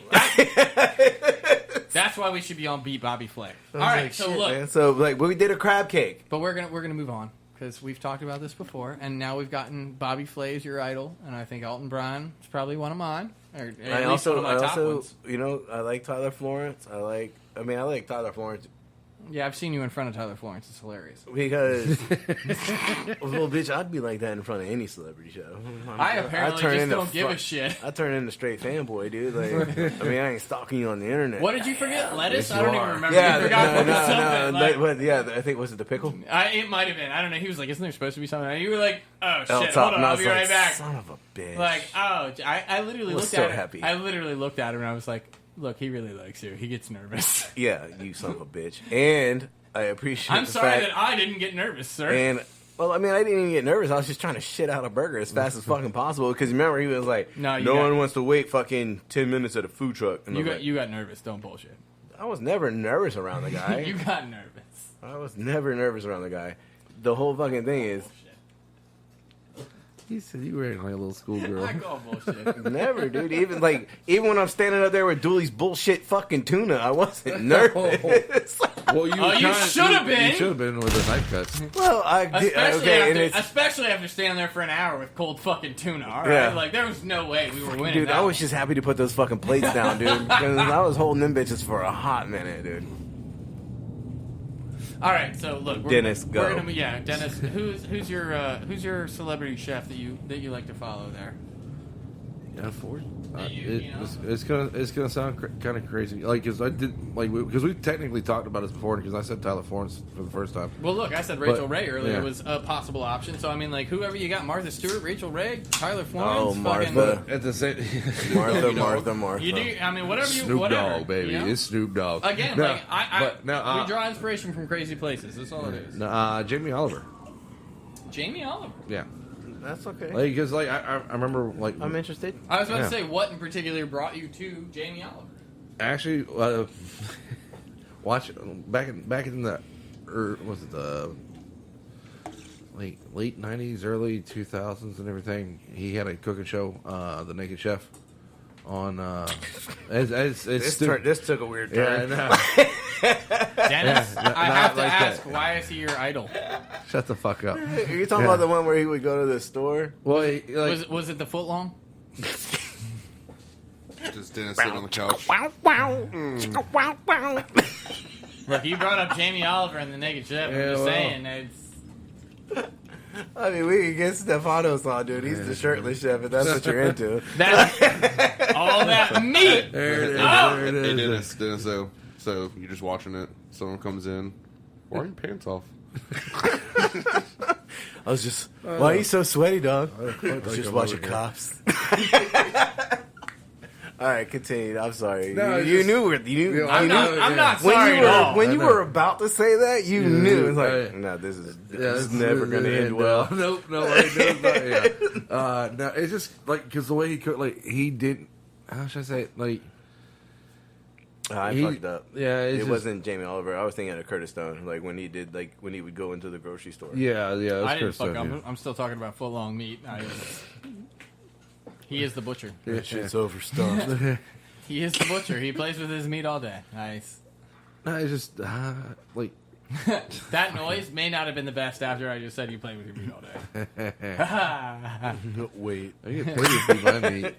That's why we should be on Beat Bobby Flay. All right,
like,
so
shit,
look.
Man. So, like, we did a crab cake.
But we're gonna move on because we've talked about this before, and now we've gotten Bobby Flay as your idol, and I think Elton Bryan is probably one of mine, or at least one of my top ones.
I like Tyler Florence. I like Tyler Florence.
Yeah, I've seen you in front of Tyler Florence. It's hilarious.
Because, well, bitch, I'd be like that in front of any celebrity show.
I apparently just don't give a shit.
I turn into straight fanboy, dude. Like, I mean, I ain't stalking you on the internet.
What did you forget? Lettuce?
Yes,
I don't even remember.
Yeah,
you forgot
no. I think, was it the pickle?
It might have been. I don't know. He was like, isn't there supposed to be something? And you were like, oh, shit,
hold
on, I'll be right back.
Son of a bitch.
Like, oh, I literally looked
so
at him.
Happy.
I literally looked at him and I was like, look, he really likes you. He gets nervous.
Yeah, you son of a bitch. And I appreciate
I'm sorry that I didn't get nervous, sir.
And Well, I mean, I didn't even get nervous. I was just trying to shit out a burger as fast as fucking possible. Because remember, he was like, no one wants to wait fucking 10 minutes at a food truck. And
you got nervous. Don't bullshit.
I was never nervous around the guy.
You got nervous.
I was never nervous around the guy. The whole fucking thing is...
He said you were acting like a little schoolgirl.
I call bullshit.
Never, dude. Even when I'm standing up there with Dooley's bullshit fucking tuna, I wasn't nervous.
Well,
you should have been.
You should have been with the knife cuts.
Well, I did.
Especially after standing there for an hour with cold fucking tuna. All right,
Yeah.
like there was no way we were winning.
Dude, I was just happy to put those fucking plates down, dude. Because I was holding them bitches for a hot minute, dude.
All right, so look,
Dennis, go.
Dennis. Who's your celebrity chef that you like to follow there?
Yeah, Ford.
You know?
It's gonna sound kind of crazy, like because we technically talked about this before, because I said Tyler Florence for the first time.
Well, look, I said Rachel Ray earlier was a possible option. So I mean, like whoever you got, Martha Stewart, Rachel Ray, Tyler Florence,
Martha.
At the same,
Martha.
You do. I mean, whatever you.
Snoop
whatever,
Dogg, baby,
you know?
it's Snoop Dogg.
Again,
No,
we draw inspiration from crazy places. That's all it is.
Jamie Oliver.
Jamie Oliver.
Yeah.
That's okay.
Because I remember
I'm interested.
I was about to say, what in particular brought you to Jamie Oliver?
Actually, watch back in the was it the late 90s, early 2000s, and everything. He had a cooking show, The Naked Chef, on
This took a weird turn.
Yeah,
Dennis, I have to
like
ask,
that.
why is he your idol?
Shut the fuck up.
Are you talking about the one where he would go to the store?
Well,
Was it the foot long?
Just Dennis sitting on the couch.
Look, you brought up Jamie Oliver and the Naked Chef. I'm just saying, it's...
I mean, we can get Stefano's on, dude. He's the shirtless chef, if that's what you're into.
That, all that meat!
There it is.
Oh!
There it
Hey,
is.
Dennis, so you're just watching it. Someone comes in. Why are your pants off?
I was just, why are you so sweaty, dog? I was just watching Cops. All right, continue. I'm sorry.
No,
you knew.
I'm not sorry at all.
When you were about to say that, you knew. It's like, no, this is never going to end well.
No, no, it's just like because the way he cooked, like he didn't. How should I say it? Like
I fucked up.
Yeah,
it wasn't Jamie Oliver. I was thinking of Curtis Stone, like when he would go into the grocery store.
Yeah. It was
I didn't
Chris
fuck
Stone,
up. I'm still talking about foot long meat. He is the butcher.
That shit's overstuffed.
He is the butcher. He plays with his meat all day. Nice.
No, it's just like
That noise may not have been the best after I just said you play with your meat all day.
Wait.
I get paid with my meat.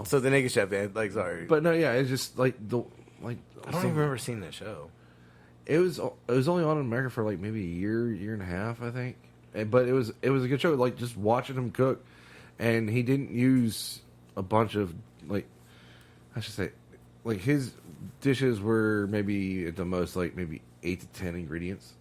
So the Naked Chef, man. Like, sorry,
But no, yeah, it's just like
I don't even remember seeing that show.
It was only on in America for like maybe a year and a half, I think. But it was a good show. Like just watching him cook, and he didn't use a bunch of like I should say, like his dishes were maybe at the most like maybe 8 to 10 ingredients,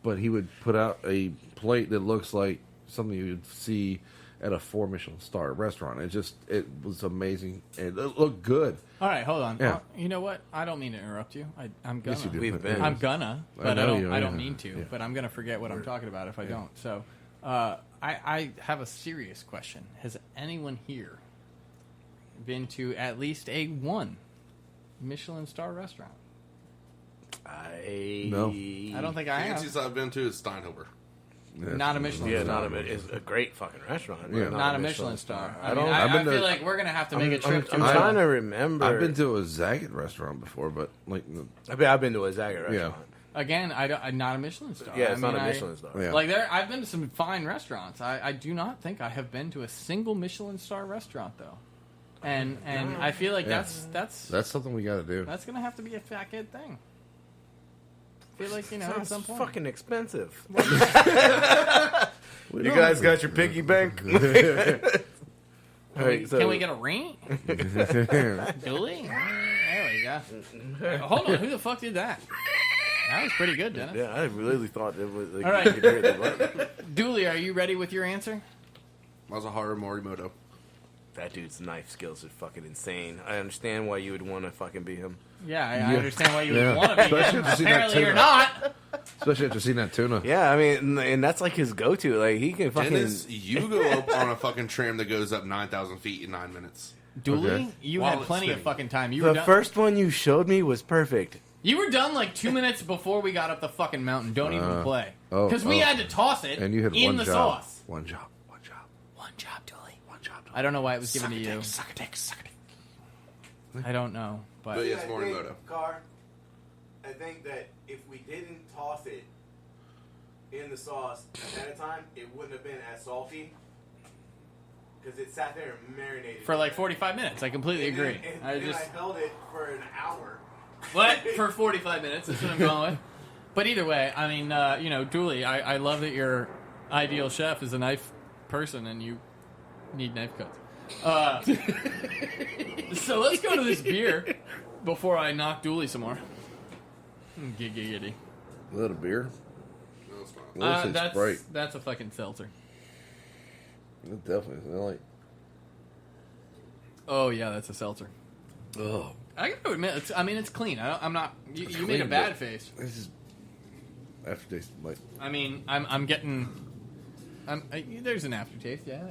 but he would put out a plate that looks like something you would see at a 4 Michelin star restaurant. It was amazing, and it looked good.
All right, hold on.
Yeah.
You know what? I don't mean to interrupt you. I'm gonna.
Yes, you do.
We've been.
I'm gonna, but I don't mean to.
Yeah.
But I'm gonna forget what I'm talking about if I don't. So, I have a serious question. Has anyone here been to at least a 1 Michelin star restaurant?
No.
I don't think I
Fancy's
have.
I've been to is Steinhofer.
Not a Michelin
Yeah,
star.
it's a great fucking restaurant.
Yeah.
but
Not a Michelin star. I mean,
I've been
I feel
to-
like we're gonna have to make a trip
I'm
to.
trying to remember.
I've been to a Zagat restaurant before, but like
I've been to a Zagat restaurant.
Yeah.
Again, I'm not a Michelin star.
Yeah, it's
I mean,
not a Michelin star.
Yeah.
Like I've been to some fine restaurants. I do not think I have been to a single Michelin star restaurant though, and I feel like
Yeah.
that's
something we got to do.
gonna have to be a fat kid thing. I feel like at
Sounds
some point.
fucking expensive. You guys got your piggy bank? All right, so
Can we get a ring? Dooley? There we go. Hold on, who the fuck did that? That was pretty good, Dennis.
Yeah, I really thought it was. Like,
All right.
you could hear the button.
Dooley, are you ready with your answer?
Masaharu Morimoto.
That dude's knife skills are fucking insane. I understand why you would want to fucking be him.
Yeah, I understand why you
Yeah.
would want to be
Especially
him.
to see that
Apparently, you're
tuna.
not.
Especially after seeing that tuna.
Yeah, I mean, and that's like his go-to. Like he can fucking.
Dennis, you go up on a fucking tram that goes up 9,000 feet in 9 minutes.
Dooley,
Okay.
you
While
had
it's
plenty of
spinning.
fucking time. You were
The
done.
first one you showed me was perfect.
You were done like 2 minutes before we got up the fucking mountain. Don't even play.
oh,
Because we
oh.
had to toss it
And you had
in
one
the
job.
sauce.
One job. One job.
One job, Dooley.
One job.
I don't know why it was given to you.
Suck a dick, suck a dick.
I don't know. But
But yeah, it's Morimoto.
Car, I think that if we didn't toss it in the sauce ahead of time, it wouldn't have been as salty. Because it sat there and marinated.
for like 45 minutes. I completely
And
agree.
then-
I
and then
just...
I held it for an hour.
What? For 45 minutes. That's what I'm going with. But either way, I mean, Dooley, I love that your ideal chef is a knife person and you need knife cuts. So let's go to this beer before I knock Dooley some more. Giggity.
Is that a beer?
No, it's not.
Well, it's Sprite.
That's a fucking seltzer.
It definitely is. I like.
Oh, yeah, that's a seltzer.
Oh,
I gotta admit, it's clean. I'm not... You made a
clean,
bad
but-
face.
this is aftertaste. Like
I mean, I'm getting... there's an aftertaste, yeah.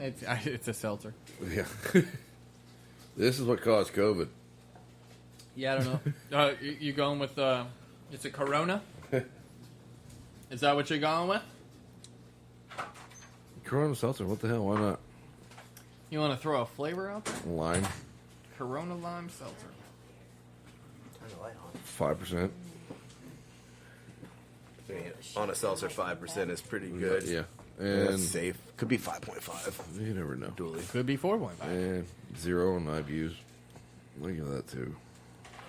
It's a seltzer.
yeah. This is what caused COVID.
Yeah, I don't know. You going with it's a Corona? Is that what you're going with?
Corona seltzer. What the hell? Why not?
You want to throw a flavor out there?
Lime.
Corona lime seltzer.
5%.
On a seltzer, 5% is pretty good.
Yeah.
And
And
safe. Could be 5.5.
you never know.
Dooley.
Could be 4.5.
And 0 on IBUs. Look at that too.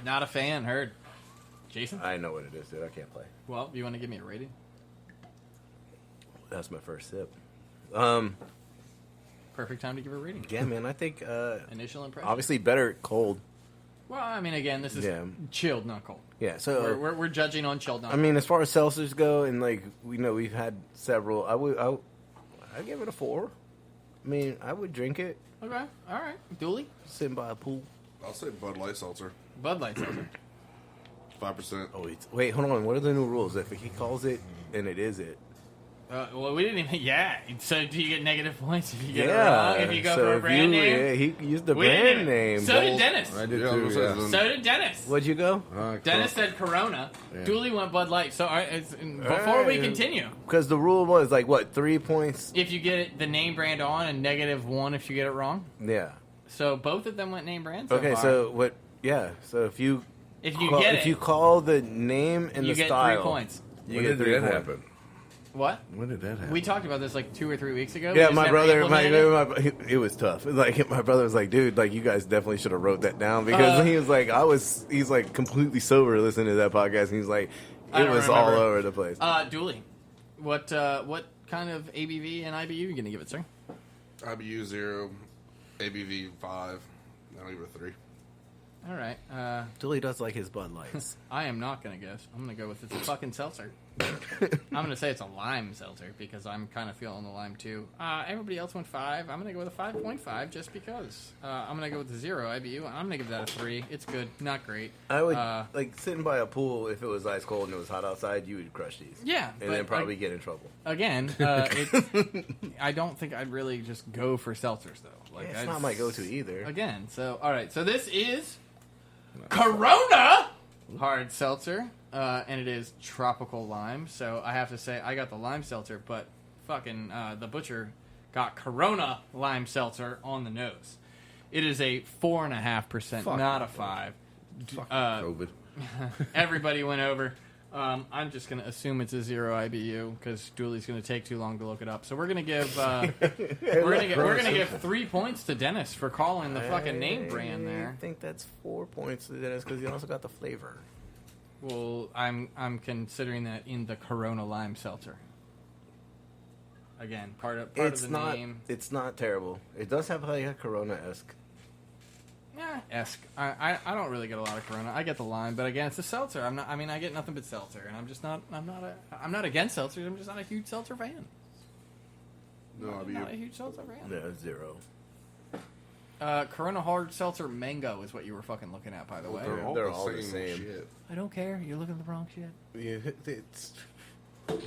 Not a fan. Heard. Jason?
I know what it is, dude. I can't play.
Well, you want to give me a rating?
That's my first sip.
Perfect time to give a rating.
Yeah, man. I think
Initial impression.
obviously better cold.
Well, I mean, again, this is chilled, not cold.
Yeah. So
We're judging on chilled, not
I
cold.
mean, as far as seltzers go, and like we know we've had several. I'd give it a 4. I mean, I would drink it
Okay. All right. Dooley?
sitting by a pool.
I'll say Bud Light Seltzer.
Bud Light seltzer.
5%.
Oh, wait, hold on. What are the new rules? If he calls it and it is it.
Well, we didn't even... Yeah. So do you get negative points if you get it
Yeah.
wrong? If you go
so
for a
if
brand name?
Yeah, he used the
We didn't
brand
even-
name.
So did Dennis.
I did
Yeah, I
too.
was gonna say,
Yeah.
So did Dennis.
What'd you go?
Dennis said Corona.
Yeah.
Dooley went Bud Light. So before we continue,
Because the rule was like what, 3 points?
if you get it, the name brand on and -1 if you get it wrong.
Yeah.
So both of them went name brand.
Okay,
far.
so what? Yeah. So if you
if you get
if
it,
you call the name and
you
the
get
style,
3 points.
you
When
get
did
3
that
points.
happen?
What?
When did that happen?
We talked about this like 2 or 3 weeks ago.
Yeah,
We
my
just
brother,
never implemented it.
it was tough. Like my brother was like, dude, like you guys definitely should have wrote that down because he was like, he's like completely sober listening to that podcast. And he's like,
I
it
don't
was all
remember.
over the place.
Dooley, what kind of ABV and IBU are you gonna give it, sir?
IBU 0, ABV 5. I'll give it a 3.
All right.
Dooley does like his Bud Lights.
I am not gonna guess. I'm gonna go with it's a fucking seltzer. I'm gonna say it's a lime seltzer because I'm kind of feeling the lime too. Everybody else went 5. I'm gonna go with a 5.5 just because. I'm gonna go with the 0 IBU. I'm gonna give that a 3. It's good, not great.
I would like sitting by a pool if it was ice cold and it was hot outside. You would crush these.
Yeah,
and
but,
then probably get in trouble.
Again, I don't think I'd really just go for seltzers though. Like
It's not my go-to either.
Again, so all right, so this is Corona hard seltzer, and it is tropical lime. So I have to say I got the lime seltzer, but fucking the butcher got Corona lime seltzer on the nose. It is a 4.5%,
Fuck.
not a 5.
COVID.
Everybody went over. I'm just gonna assume it's a 0 IBU because Dooley's gonna take too long to look it up. So we're gonna give we're gonna give 3 points to Dennis for calling the fucking name brand
I
there.
think that's 4 points to Dennis because he also got the flavor.
Well, I'm considering that in the Corona lime seltzer. Again, part of the name.
It's not terrible. It does have like a Corona-esque.
Esque. I don't really get a lot of Corona. I get the lime, but again, it's a seltzer. I get nothing but seltzer, and I'm not against seltzers. I'm just not a huge seltzer fan.
No
I'm not a
IBU.
huge seltzer fan.
Yeah, 0.
Corona hard seltzer mango is what you were fucking looking at, by the way.
They're all the same.
Shit.
I don't care. You're looking at the wrong shit.
Yeah, it's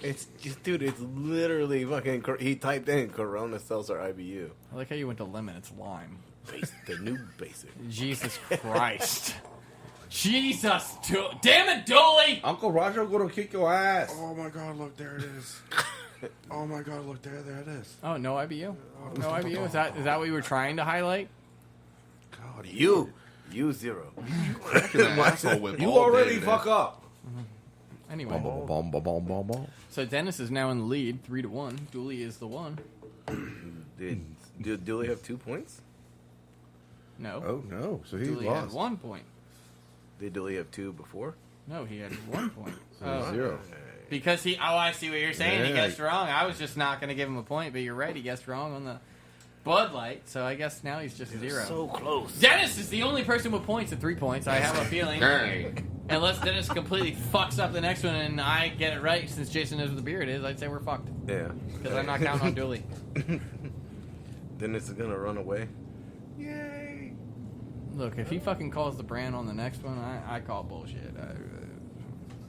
It's just, dude. It's literally fucking. He typed in Corona Seltzer IBU.
I like how you went to lemon. It's lime.
The new basic.
Jesus Christ. Jesus. Damn it, Dooley.
Uncle Roger gonna kick your ass.
Oh my god, look, there it is. Oh my god, look, there it is.
Oh, no IBU? No IBU? Is that what you were trying to highlight?
God,
You zero.
You already fuck up.
Anyway. So Dennis is now in the lead, 3-1. Dooley is the one.
Did Dooley have 2 points?
No.
Oh no, so he
Dooley had
lost.
1 point.
Did Dooley have 2 before?
No, he had 1 point.
Zero.
Because he... Oh, I see what you're saying. He
Yeah.
guessed wrong. I was just not going to give him a point, but you're right. He guessed wrong on the Bud Light, so I guess now he's just zero.
So close.
Dennis is the only person with points at 3 points. I have a feeling. Unless Dennis completely fucks up the next one and I get it right, since Jason knows what the beer it is, I'd say we're fucked.
Yeah.
Because I'm not counting on Dooley.
Dennis is gonna run away.
Yay!
Look, if he fucking calls the brand on the next one, I call bullshit.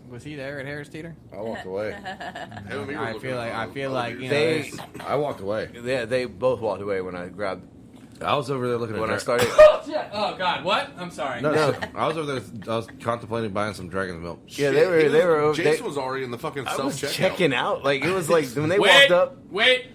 Was he there at Harris Teeter?
I walked away.
I feel like you know.
They,
I walked away.
yeah, they both walked away when I grabbed.
I was over there looking at.
When I started.
Oh God, what? I'm sorry.
No, I was over there. I was contemplating buying some Dragon's Milk.
Yeah, they were.
Jason was already in the fucking
I was
self-checkout.
checking out. Like it was like when they
Wait,
walked up.
wait.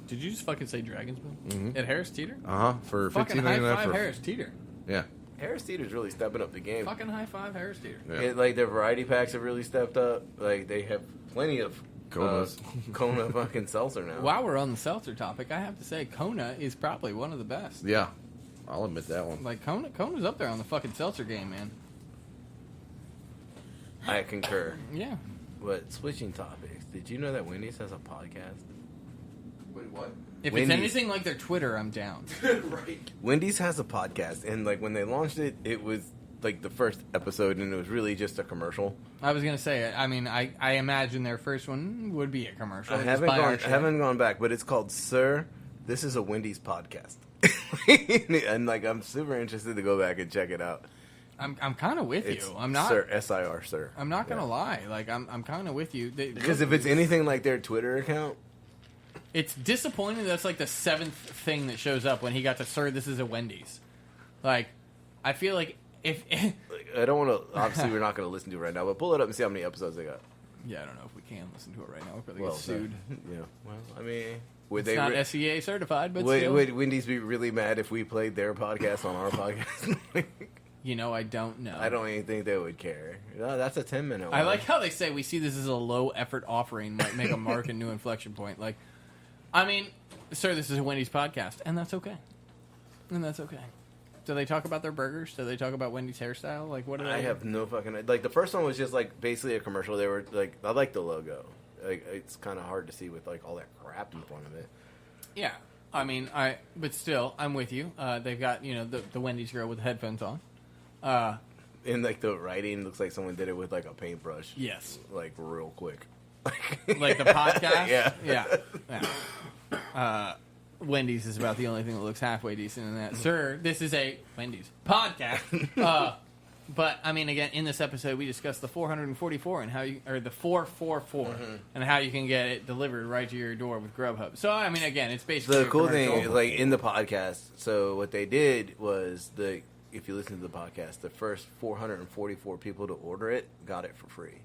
Did you just fucking say Dragon's Milk at Harris Teeter?
For
Fucking high
$15.99
five
for
Harris Teeter.
yeah.
Harris Teeter's really stepping up the game.
Fucking high five Harris Teeter.
Yeah.
Like their variety packs have really stepped up. Like they have plenty of
Konas.
Kona fucking seltzer now.
While we're on the seltzer topic, I have to say Kona is probably one of the best.
Yeah, I'll admit that one.
Like Kona's up there on the fucking seltzer game, man.
I concur.
Yeah.
But switching topics, did you know that Wendy's has a podcast?
Wait, what?
If
Wendy's.
it's anything like their Twitter, I'm down.
Right.
Wendy's has a podcast, and like when they launched it, it was like the first episode, and it was really just a commercial.
I was gonna say, I mean, I imagine their first one would be a commercial.
I
Just
haven't
buy our
gone.
shit.
I haven't gone back, but it's called "Sir, This is a Wendy's podcast," and like I'm super interested to go back and check it out.
I'm kind of with
It's
you. I'm not.
Sir, SIR, Sir.
I'm not gonna lie. Like I'm kind of with you.
Because if it's anything like their Twitter account,
it's disappointing. That's like the 7th thing that shows up when he got to "Sir, this is a Wendy's." Like, I feel like if
like, I don't want to. Obviously, we're not going to listen to it right now, but pull it up and see how many episodes they got.
yeah, I don't know if we can listen to it right now. We'll probably
Well,
get sued.
Yeah. Well, I mean, would
It's
they?
not SEA certified, but still.
Would Wendy's be really mad if we played their podcast on our podcast?
You know, I don't know.
I don't even think they would care. No, that's a 10-minute one.
I like how they say we see this as a low effort offering, might make a mark and new inflection point. Like, I mean, sir, this is a Wendy's podcast, and that's okay. And that's okay. Do they talk about their burgers? Do they talk about Wendy's hairstyle? Like, what do they?
I have no fucking... Like, the first one was just, like, basically a commercial. They were, like... I like the logo. Like, it's kind of hard to see with, like, all that crap in front of it.
Yeah. I mean, but still, I'm with you. They've got, you know, the Wendy's girl with the headphones on.
And, like, the writing looks like someone did it with, like, a paintbrush.
Yes.
Like, real quick.
Like the podcast?
Yeah.
Yeah. Wendy's is about the only thing that looks halfway decent in that. Sir, this is a Wendy's podcast. But I mean, again, in this episode, we discussed the 444 and how you, or the 444, and how you can get it delivered right to your door with Grubhub. So I mean, again, it's basically
The
a
cool thing
commercial.
is, like, in the podcast, so what they did was, if you listen to the podcast, the first 444 people to order it got it for free.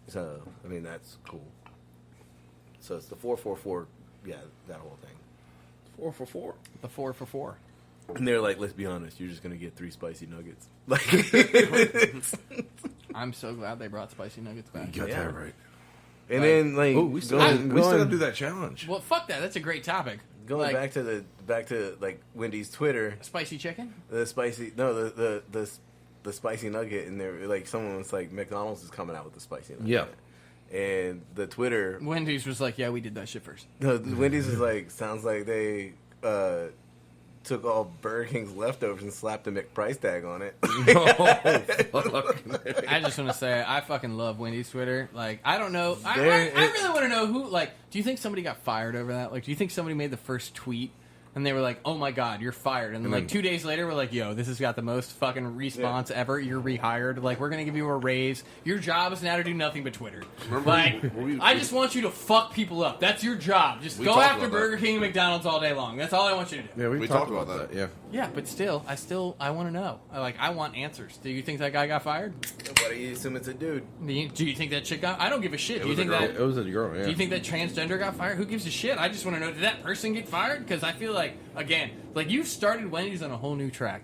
So, I mean, that's cool. So it's the 444, yeah, that whole thing.
4 for 4.
the 4 for 4.
And they're like, let's be honest, you're just going to get 3 spicy nuggets. Like,
I'm so glad they brought spicy nuggets back.
You got
Yeah.
that right.
and then, like,
Oh, we still got to do that challenge.
Well, fuck that. That's a great topic.
Going
Like,
back to like Wendy's Twitter,
spicy chicken.
the spicy nugget, and they're like, someone was like, McDonald's is coming out with the spicy nugget.
Yeah.
And the Twitter,
Wendy's was like, yeah, we did that shit first.
no, Wendy's is like, sounds like they took all Burger King's leftovers and slapped a McPrice tag on it.
I just want to say, I fucking love Wendy's Twitter. Like, I don't know. I
There-
really want to know who, like, do you think somebody got fired over that? Like, do you think somebody made the first tweet And they were like, "Oh my god, you're fired!" And then like 2 days later, we're like, "Yo, this has got the most fucking response ever. You're rehired. Like, we're gonna give you a raise. Your job is now to do nothing but Twitter. Like, I just want you to fuck people up. That's your job. Just go after Burger King and McDonald's all day long. That's all I want you to do."
Yeah, we talked about that. Yeah.
Yeah, but still, I want to know. I want answers. Do you think that guy got fired?
Why do you assume it's a dude?
Do you think that chick got? I don't give a shit. Do you think
It was a girl. Yeah.
Do you think that transgender got fired? Who gives a shit? I just want to know, did that person get fired? Because I feel like, again, like you started Wendy's on a whole new track.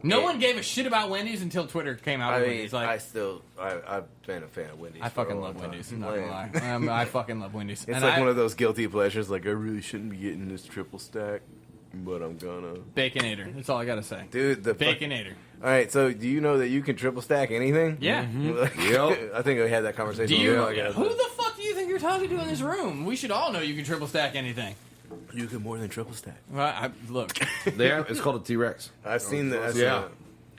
No one gave a shit about Wendy's until Twitter came out with Wendy's. Like,
I've been a fan of Wendy's.
I fucking love Wendy's. I'm not gonna lie. I fucking love Wendy's.
It's like one of those guilty pleasures. Like, I really shouldn't be getting this triple stack, but I'm gonna.
Baconator. That's all I gotta say.
Dude, the
Baconator.
All right, so do you know that you can triple stack anything?
Yeah.
Yep.
I think we had that conversation.
Do you?
Who
Who the fuck do you think you're talking to in this room? We should all know you can triple stack anything.
You can more than triple stack.
Well, look.
It's called a T-Rex.
I've seen that.
Yeah.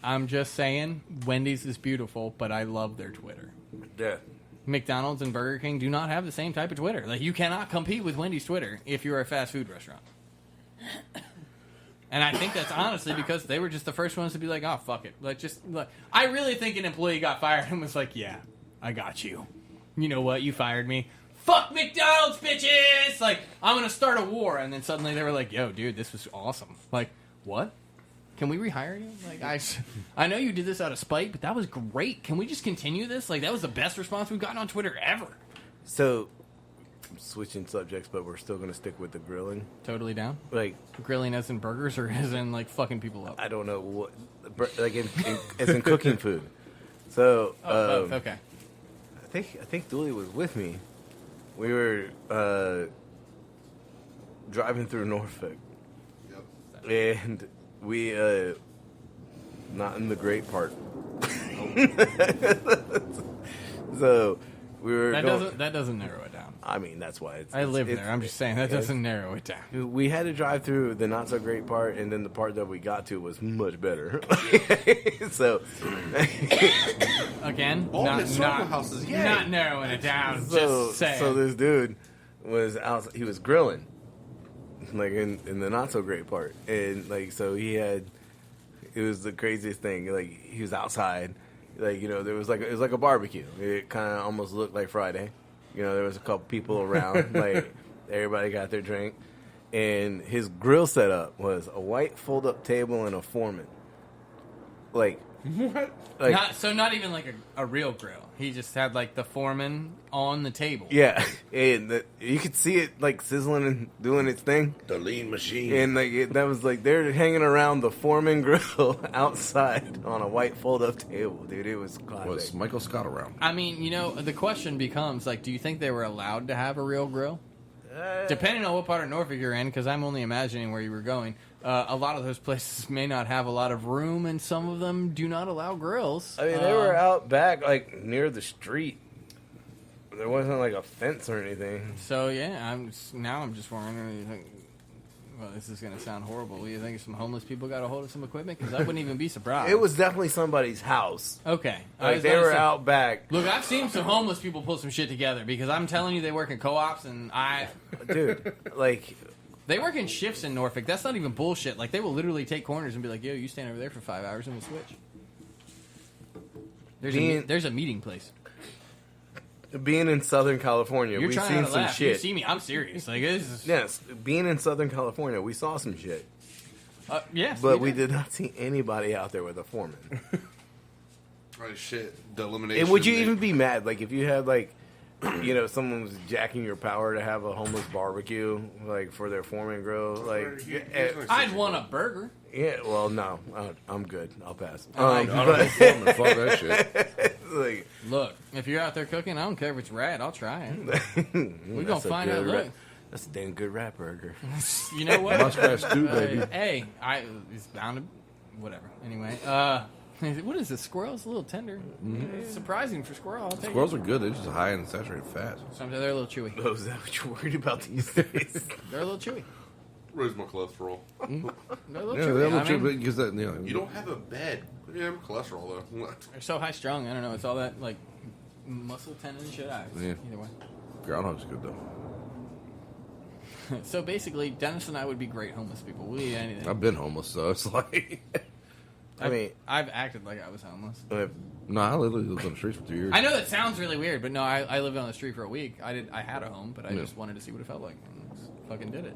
I'm just saying, Wendy's is beautiful, but I love their Twitter.
Yeah.
McDonald's and Burger King do not have the same type of Twitter. Like, you cannot compete with Wendy's Twitter if you're a fast food restaurant. And I think that's honestly because they were just the first ones to be like, "Oh, fuck it." Like, just look. I really think an employee got fired and was like, "Yeah, I got you. You know what? You fired me. Fuck McDonald's, bitches! Like, I'm gonna start a war." And then suddenly they were like, "Yo, dude, this was awesome." Like, what? Can we rehire you? Like, I know you did this out of spite, but that was great. Can we just continue this? Like, that was the best response we've gotten on Twitter ever.
So, I'm switching subjects, but we're still going to stick with the grilling.
Totally down.
Like,
Grilling as in burgers or as in, like, fucking people up?
I don't know what, like, as in cooking food. So,
both. Okay.
I think Dooley was with me. We were driving through Norfolk. Yep. And we, not in the great part. So, we were
That doesn't narrow it down.
I mean, that's why it's...
I live there. I'm just saying, that doesn't narrow it down.
We had to drive through the not-so-great part, and then the part that we got to was much better. So...
Again,
Not
narrowing it down,
So,
just saying.
so this dude was out. He was grilling, like in the not so great part, and like so he had. It was the craziest thing. Like he was outside, like there was it was like a barbecue. It kind of almost looked like Friday. There was a couple people around. Like everybody got their drink, and his grill setup was a white fold up table and a foreman. Like
What?
Like,
not even like a real grill. He just had like the foreman on the table.
yeah, and you could see it like sizzling and doing its thing.
The lean machine.
And like that was like they're hanging around the foreman grill outside on a white fold-up table, dude. It was classic.
Was Michael Scott around?
I mean, the question becomes like, do you think they were allowed to have a real grill? Depending on what part of Norfolk you're in, because I'm only imagining where you were going. A lot of those places may not have a lot of room, and some of them do not allow grills.
I mean, they were out back, like near the street. There wasn't like a fence or anything.
So yeah, I'm just wondering. You think, well, this is going to sound horrible. Do you think some homeless people got a hold of some equipment? Because I wouldn't even be surprised.
It was definitely somebody's house.
Okay.
Like they were out back.
Look, I've seen some homeless people pull some shit together because I'm telling you, they work in co-ops, and
dude, like.
They work in shifts in Norfolk. That's not even bullshit. Like, they will literally take corners and be like, yo, you stand over there for 5 hours and we'll switch. There's a meeting place.
Being in Southern California,
You're
we've
trying
seen
to
some
laugh.
shit.
You see me. I'm serious. Like, this is...
Yes, being in Southern California, we saw some shit.
Yes.
But we did not see anybody out there with a foreman.
Right, shit. The elimination.
And would you even be mad? Like, if you had, like... someone was jacking your power to have a homeless barbecue, like, for their foreman grill. Like,
I'd want a burger.
Yeah, well, no. I'm good. I'll pass.
I don't know foreman. Fuck that shit.
Like,
look, if you're out there cooking, I don't care if it's rad. I'll try it. We're going to find out. Look.
That's a damn good rat burger.
You know what?
Muskrat stew, baby.
Hey, it's bound to... Whatever. Anyway, what is this? Squirrel's a little tender. Mm-hmm. It's surprising for squirrel. I'll take
Squirrels
it.
are good. They're just high in saturated fat.
Sometimes they're a little chewy.
Oh, is that what you're worried about these days?
They're a little chewy.
Raise my cholesterol.
They're a little
Yeah,
chewy.
they're a little
I mean,
chewy because that,
You don't have a bed. Yeah, I'm cholesterol though.
they're so high strung. I don't know. It's all that like muscle tendon shit.
Yeah.
Either way.
Groundhog's good though.
So basically, Dennis and I would be great homeless people. We'll eat anything.
I've been homeless, so it's like...
I've acted like I was homeless.
No, I literally lived on the streets for 2 years.
I know that sounds really weird, but no, I lived on the street for a week. I had a home, but I just wanted to see what it felt like. And just fucking did it.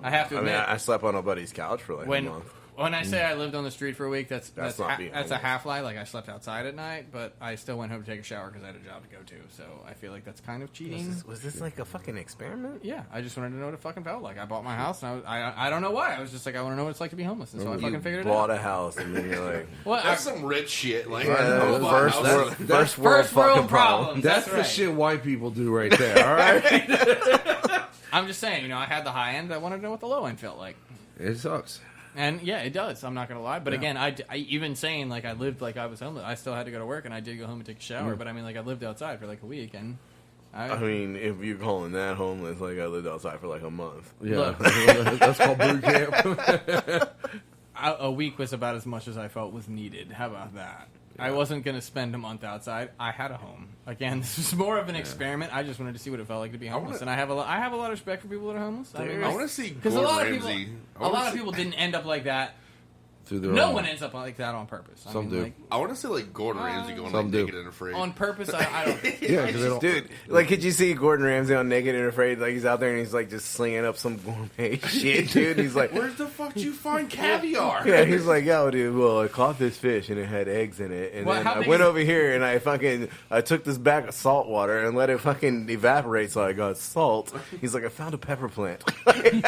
I
have to admit,
I slept on a buddy's couch for like a month.
When I say I lived on the street for a week, that's
not being
a
homeless.
half lie. Like I slept outside at night, but I still went home to take a shower because I had a job to go to. So I feel like that's kind of cheating.
Was this like a fucking experiment?
Yeah, I just wanted to know what it fucking felt like. I bought my house, and I don't know why. I was just like, I want to know what it's like to be homeless, and so I fucking figured it out.
Bought a house, and then you're like,
Well,
That's some rich shit. Like,
first world fucking problem.
That's
right.
the shit white people do right there, all right?
I'm just saying, I had the high end. I wanted to know what the low end felt like.
It sucks.
And yeah, it does. I'm not gonna lie. But again, I even saying like I lived like I was homeless. I still had to go to work, and I did go home and take a shower. But I mean, like I lived outside for like a week, and
I mean, if you're calling that homeless, like I lived outside for like a month.
Yeah, that's called boot camp.
a week was about as much as I felt was needed. How about that? Yeah. I wasn't going to spend a month outside. I had a home. Again, this was more of an experiment. I just wanted to see what it felt like to be homeless, and I have a lot of respect for people that are homeless.
I want to see
because
Gordon
a
Ramsay.
lot of people didn't end up like that.
No
one ends up like that on purpose.
Some do.
I want to see like Gordon Ramsay going like Naked and Afraid.
On purpose, I don't.
Yeah, because they don't.
Dude, like, could you see Gordon Ramsay on Naked and Afraid? Like, he's out there and he's like just slinging up some gourmet shit, dude. He's like,
"Where the fuck did you find caviar?"
Yeah, he's like, "Yo, dude, well, I caught this fish and it had eggs in it, and then I went over here and I took this bag of salt water and let it fucking evaporate, so I got salt." He's like, "I found a pepper plant."
And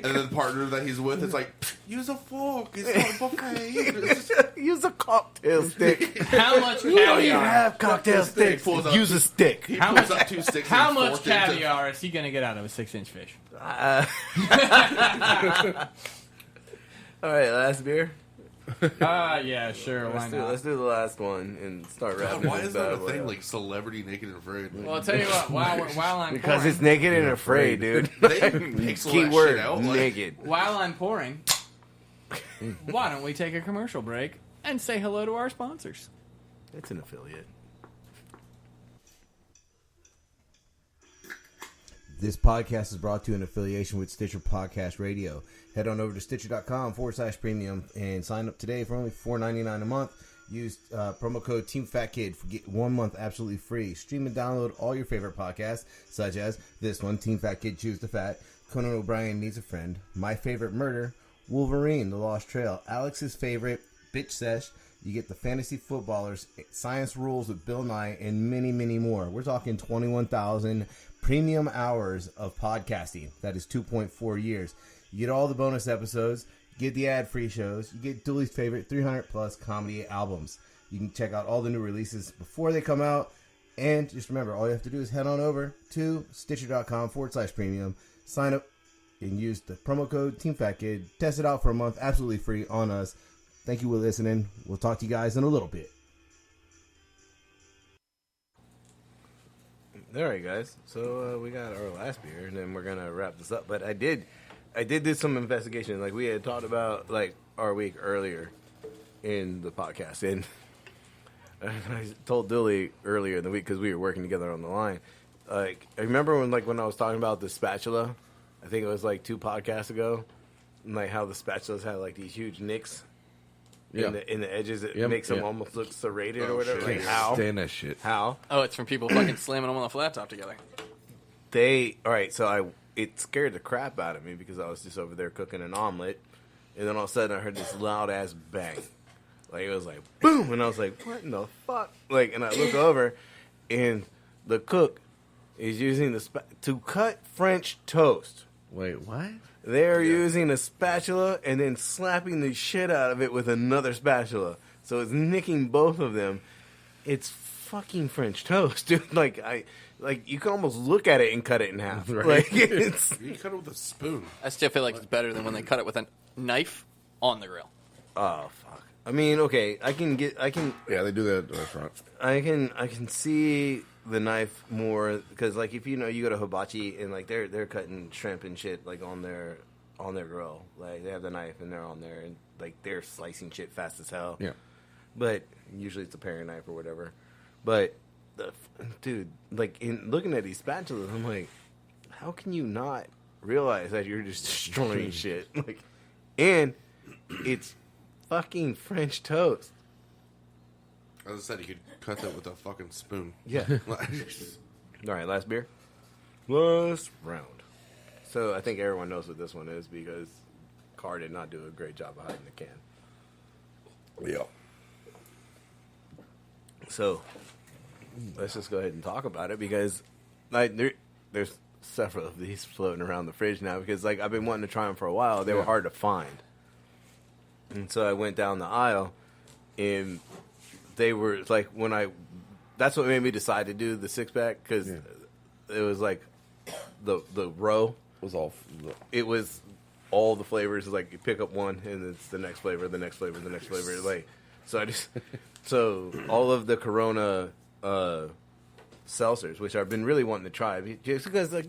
then the partner that he's with is like, "Use a fork. It's not a buffet."
Use a cocktail stick.
How much
We don't even
caviar?
have cocktail sticks. Use a stick.
How
Pulls up 2 sticks.
How
and
much
forks
caviar is he going to get out of a 6-inch fish?
All right, last beer.
Yeah, sure. Why not?
Let's do the last one and start wrapping.
God, why
this
is that a
bad boy
thing
up.
like Celebrity Naked and Afraid?
Well, I'll tell you what. While I'm
Because
pouring,
it's naked and afraid, dude.
They pixel
Key
that
word:
shit out. Like,
naked.
while I'm pouring, why don't we take a commercial break and say hello to our sponsors?
It's an affiliate.
This podcast is brought to you in affiliation with Stitcher Podcast Radio. Head on over to Stitcher.com/premium and sign up today for only $4.99 a month. Use promo code TeamFatKid for get 1 month absolutely free. Stream and download all your favorite podcasts, such as this one, Team Fat Kid Choose the Fat, Conan O'Brien Needs a Friend, My Favorite Murder, Wolverine, The Lost Trail, Alex's Favorite, Bitch Sesh. You get the Fantasy Footballers, Science Rules with Bill Nye, and many, many more. We're talking 21,000 premium hours of podcasting. That is 2.4 years. You get all the bonus episodes. You get the ad-free shows. You get Dooley's favorite 300-plus comedy albums. You can check out all the new releases before they come out. And just remember, all you have to do is head on over to Stitcher.com/premium. Sign up and use the promo code TeamFatKid. Test it out for a month absolutely free on us. Thank you for listening. We'll talk to you guys in a little bit.
All right, guys. So we got our last beer, and then we're gonna wrap this up. But I did do some investigation. Like we had talked about, like our week earlier in the podcast, and I told Dilly earlier in the week because we were working together on the line. Like I remember when I was talking about the spatula. I think it was like 2 podcasts ago, and like how the spatulas had like these huge nicks. In the edges, it makes them almost look serrated or whatever. Like, how?
Stand that shit.
How?
Oh, it's from people fucking slamming them on the flat top together.
So it scared the crap out of me because I was just over there cooking an omelet, and then all of a sudden I heard this loud ass bang. Like it was like boom, and I was like, what in the fuck? Like, and I look over, and the cook is using to cut French toast.
Wait, what?
They're using a spatula and then slapping the shit out of it with another spatula. So it's nicking both of them. It's fucking French toast, dude. Like you can almost look at it and cut it in half.
Right.
Like it's
you cut it with a spoon.
I still feel like it's better than when they cut it with a knife on the grill.
oh fuck. I mean, okay, I can.
Yeah, they do that at the restaurant.
I can see the knife more because like if you go to Hibachi and like they're cutting shrimp and shit like on their grill, like they have the knife and they're on there and like they're slicing shit fast as hell.
Yeah.
But usually it's a paring knife or whatever. But dude, like in looking at these spatulas, I'm like, how can you not realize that you're just destroying shit? Like, and it's fucking French toast.
As I said, you could cut that with a fucking spoon.
Yeah. All right, last beer. Last round. So I think everyone knows what this one is because Carr did not do a great job of hiding the can.
Yeah.
So let's just go ahead and talk about it because like there's several of these floating around the fridge now because like I've been wanting to try them for a while. They were hard to find, and so I went down the aisle, and they were like that's what made me decide to do the 6-pack because it was like the row
Was all.
it was all the flavors. Like you pick up one and it's the next flavor, the next flavor, the next flavor. Like so all of the Corona seltzers, which I've been really wanting to try, just because like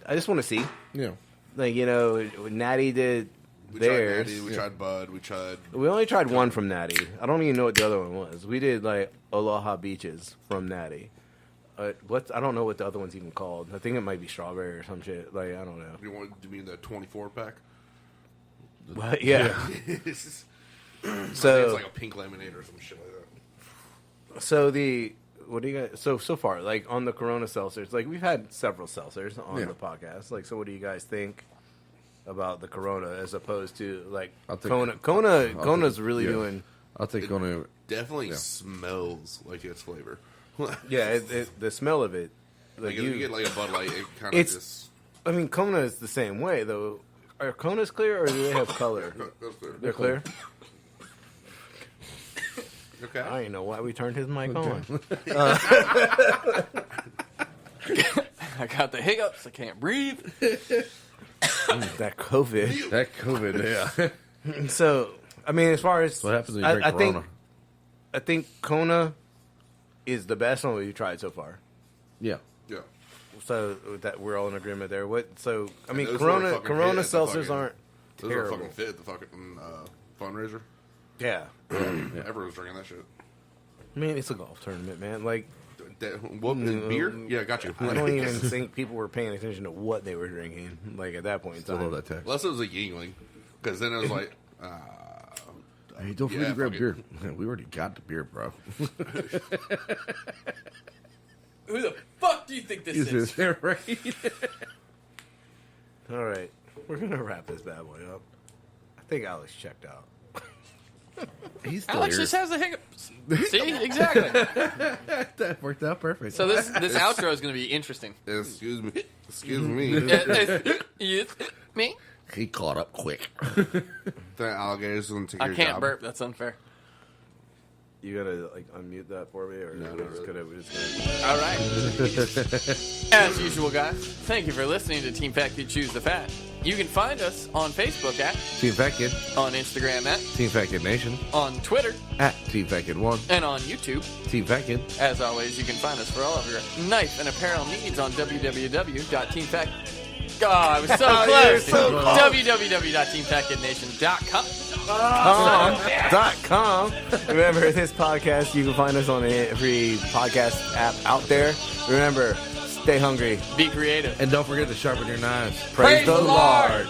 I just want to see.
Yeah.
Like Natty did
We
theirs.
tried Natty, we tried Bud, we tried...
We only tried one from Natty. I don't even know what the other one was. We did like Aloha Beaches from Natty. I don't know what the other one's even called. I think it might be strawberry or some shit. Like I don't know.
You mean the 24-pack?
But yeah.
So it's like a pink lemonade or some shit like that.
So what do you guys? So far, like on the Corona seltzers, like we've had several seltzers on the podcast. Like, so what do you guys think about the Corona as opposed to like Kona? Kona's really doing.
I'll take Kona.
Definitely smells like its flavor.
Yeah, the smell of it.
Like if you get like a Bud Light, it kind of just.
I mean, Kona is the same way though. Are Konas clear or do they have color? They're clear.
Okay.
I don't even know why we turned his mic on.
I got the hiccups. I can't breathe.
That COVID.
That COVID, yeah.
So, I mean, as far as
What happens when you drink Corona?
I think Kona is the best one we've tried so far.
Yeah.
Yeah.
So that we're all in agreement there. So I mean,
those
Corona
were fucking
Corona
hit at the
seltzers
fucking-
aren't
Those
terrible.
are fucking fit at the fucking fundraiser.
Yeah,
Everyone was drinking that shit.
I mean, it's a golf tournament, man. Like,
Beer? Yeah, got you.
I don't even think people were paying attention to what they were drinking. Like at that point in
Still
time.
love that text.
Unless it was a Yingling. Because then it was like...
Hey, don't forget
Yeah,
to grab
fuck
beer. Man, we already got the beer, bro.
Who the fuck do you think this is?
right?
All right, we're gonna wrap this bad boy up. I think Alex checked out.
He's still
Alex
here.
just has the hiccups. See? Exactly.
That worked out perfect.
So this outro is going to be interesting.
Excuse me. Excuse me.
Me?
He caught up quick.
The alligators going to take
I
your
can't
job.
burp. That's unfair.
You gotta like unmute that for me, or
No,
we're
not
just
really.
gonna
All right. As usual, guys, thank you for listening to Team Fat Kid Choose the Fat. You can find us on Facebook at,
Team Fat Kid,
on Instagram at,
Team Fat Kid Nation,
on Twitter,
at Team Fat Kid 1,
and on YouTube.
Team Fat Kid.
As always, you can find us for all of your knife and apparel needs on www.teamfat. Oh, I was so close. www.teamfatkidnation.com.
.com. Remember, this podcast, you can find us on every podcast app out there. Remember, stay hungry.
Be creative.
And don't forget to sharpen your knives.
Praise the Lord.